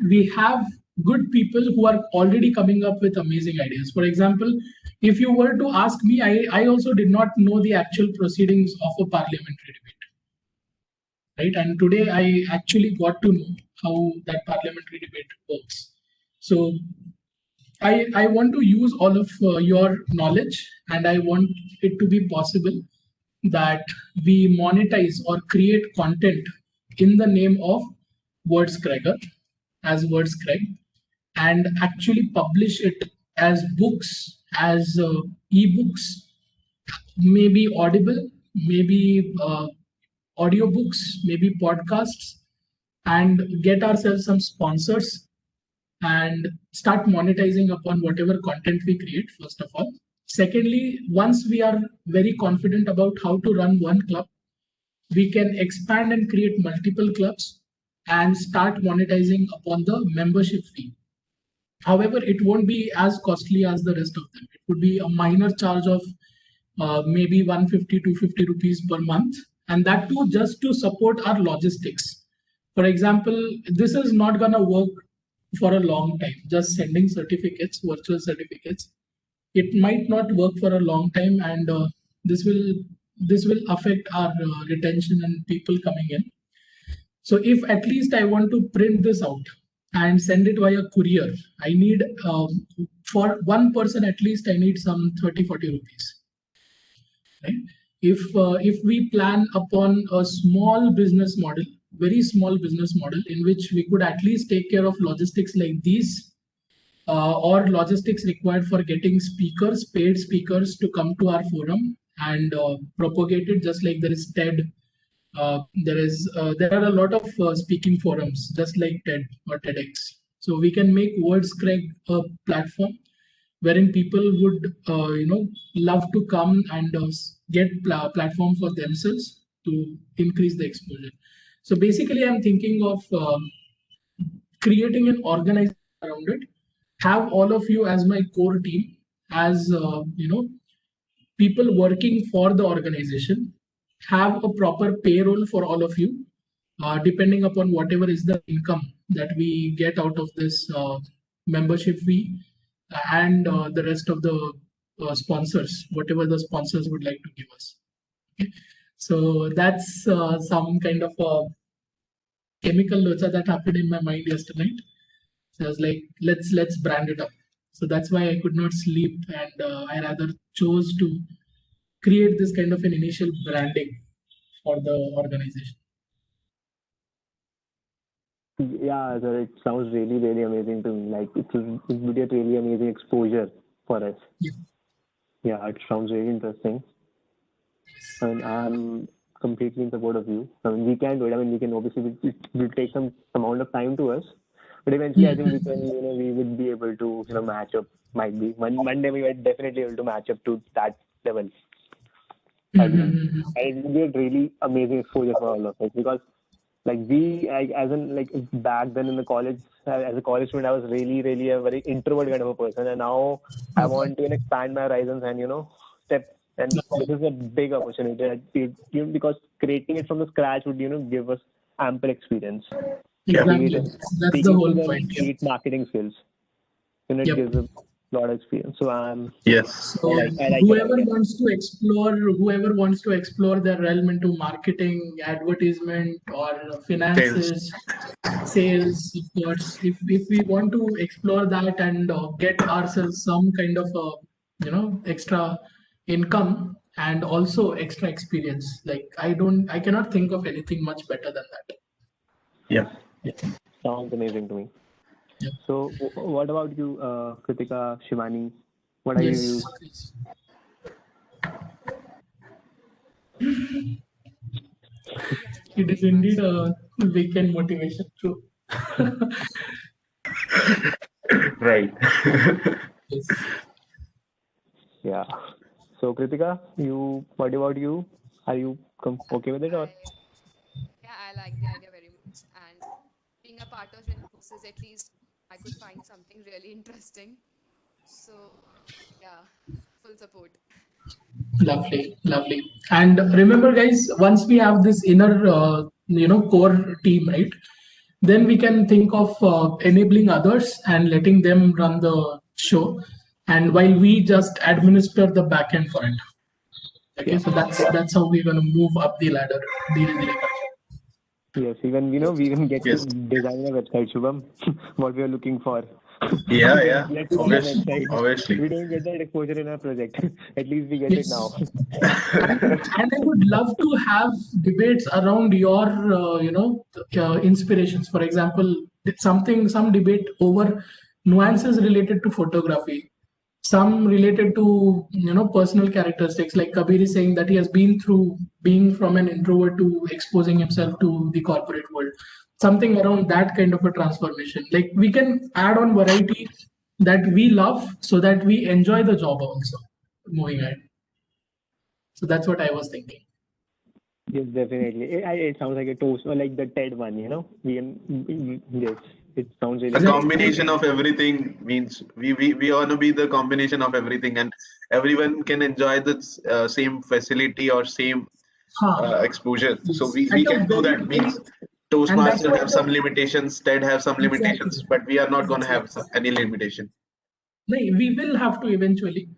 we have good people who are already coming up with amazing ideas. For example, if you were to ask me, I also did not know the actual proceedings of a parliamentary debate. Right? And today I actually got to know how that parliamentary debate works. So I want to use all of your knowledge, and I want it to be possible that we monetize or create content in the name of Wordzkrieg as Wordzkrieg, and actually publish it as books, as ebooks, maybe Audible, maybe audiobooks, maybe podcasts, and get ourselves some sponsors and start monetizing upon whatever content we create, first of all. Secondly, once we are very confident about how to run one club, we can expand and create multiple clubs and start monetizing upon the membership fee. However, it won't be as costly as the rest of them. It would be a minor charge of maybe 150 to 250 rupees per month, and that too just to support our logistics. For example, this is not going to work for a long time. Just sending certificates, virtual certificates, it might not work for a long time, and this will affect our retention and people coming in. So if at least I want to print this out and send it via courier, I need for one person at least I need some 30-40 rupees. Right? If we plan upon a small business model, very small business model in which we could at least take care of logistics like these, or logistics required for getting speakers, paid speakers to come to our forum and propagate it, just like there is TED. There are a lot of speaking forums, just like TED or TEDx. So we can make Wordzkrieg a platform wherein people would, love to come and get platform for themselves to increase the exposure. So basically, I'm thinking of creating an organization around it. Have all of you as my core team, as people working for the organization. Have a proper payroll for all of you, depending upon whatever is the income that we get out of this membership fee, and the rest of the sponsors, whatever the sponsors would like to give us. Okay. So that's some kind of chemical locha that happened in my mind yesterday night. So I was like, let's brand it up. So that's why I could not sleep, and I rather chose to create this kind of an initial branding for the organization. Yeah, sir, it sounds really, really amazing to me. Like it would be a really amazing exposure for us. Yeah, it sounds really interesting. And I'm completely in support of you. I mean, we can do it. I mean, we can obviously, it will take some amount of time to us, but eventually I think we can, we would be able to, match up. Might be one day we were definitely able to match up to that level. And it would be a really amazing exposure for all of us, because like back then in the college, as a college student, I was really, really a very introvert kind of a person, and now I want to expand my horizons and step. And this is a big opportunity, because creating it from the scratch would give us ample experience. Exactly, that's the whole point. Great marketing skills, it gives a lot of experience. So yes. So whoever wants to explore their realm into marketing, advertisement, or finances, sales, of course, if we want to explore that and get ourselves some kind of extra income and also extra experience, like I cannot think of anything much better than that. Yeah. Sounds amazing to me. So what about you, Kritika, Shivani? What are you? It is indeed a weekend motivation too. Right. Yes. Yeah. So Kritika, what about you? Are you okay with it, or? Yeah, I like the idea very much. And being a part of Infosys, at least I could find something really interesting. So yeah, full support. Lovely. And remember, guys, once we have this inner, core team, right? Then we can think of enabling others and letting them run the show, and while we just administer the backend for it. Okay, so that's how we're gonna move up the ladder. Yes, even we even get to design a website, Shubham. What we are looking for. Yeah. Obviously. We don't get that exposure in our project. At least we get it now. And I would love to have debates around your, inspirations. For example, some debate over nuances related to photography, some related to personal characteristics. Like Kabir is saying that he has been through being from an introvert to exposing himself to the corporate world. Something around that kind of a transformation. Like we can add on variety that we love, so that we enjoy the job also moving ahead. So that's what I was thinking. Yes, definitely. It sounds like a toast, or like the TED one, yes, it sounds really. The combination of everything means we want to be the combination of everything, and everyone can enjoy the same facility or same exposure. So we At a can do very that. Means and that's Toastmasters why have some limitations, TED have some limitations, exactly. but we are not going to have any limitation. नहीं, we will have to eventually,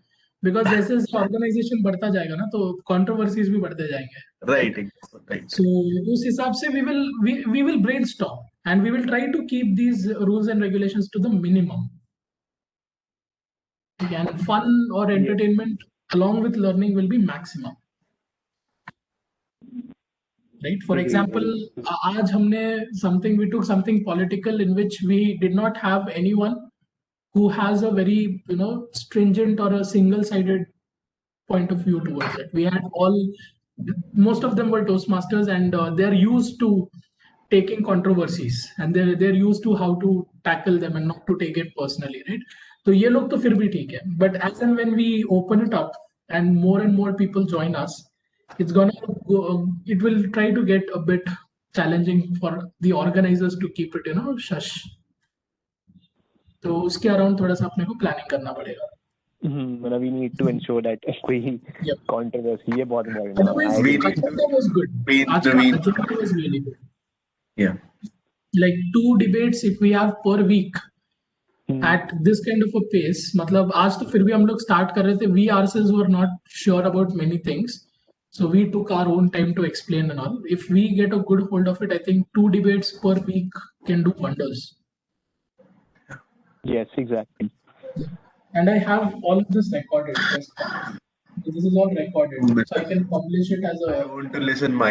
because जैसे जैसे organization बढ़ता जाएगा ना, तो controversies भी बढ़ते जाएंगे. Right. So उस हिसाब से we will brainstorm and we will try to keep these rules and regulations to the minimum. And fun or entertainment along with learning will be maximum. Right? For example, आज हमने we took something political in which we did not have anyone who has a very stringent or a single-sided point of view towards it. We had most of them were Toastmasters, and they're used to taking controversies, and they're used to how to tackle them and not to take it personally, right? So ये लोग तो फिर भी ठीक है, but as and when we open it up and more people join us, it will try to get a bit challenging for the organizers to keep it shush. तो उसके around थोड़ा सा अपने को प्लानिंग करना पड़ेगा. मतलब we need to ensure that कोई controversy ये बहुत important है. Otherwise, agenda was good. आज का agenda was really good. Yeah. Like 2 debates if we have per week at this kind of a pace. मतलब आज तो फिर भी हम लोग start कर रहे थे. We ourselves were not sure about many things. So we took our own time to explain and all. If we get a good hold of it, I think 2 debates per week can do wonders. Yes, exactly. And I have all of this recorded. This is all recorded, so I can publish it as a. I want to listen my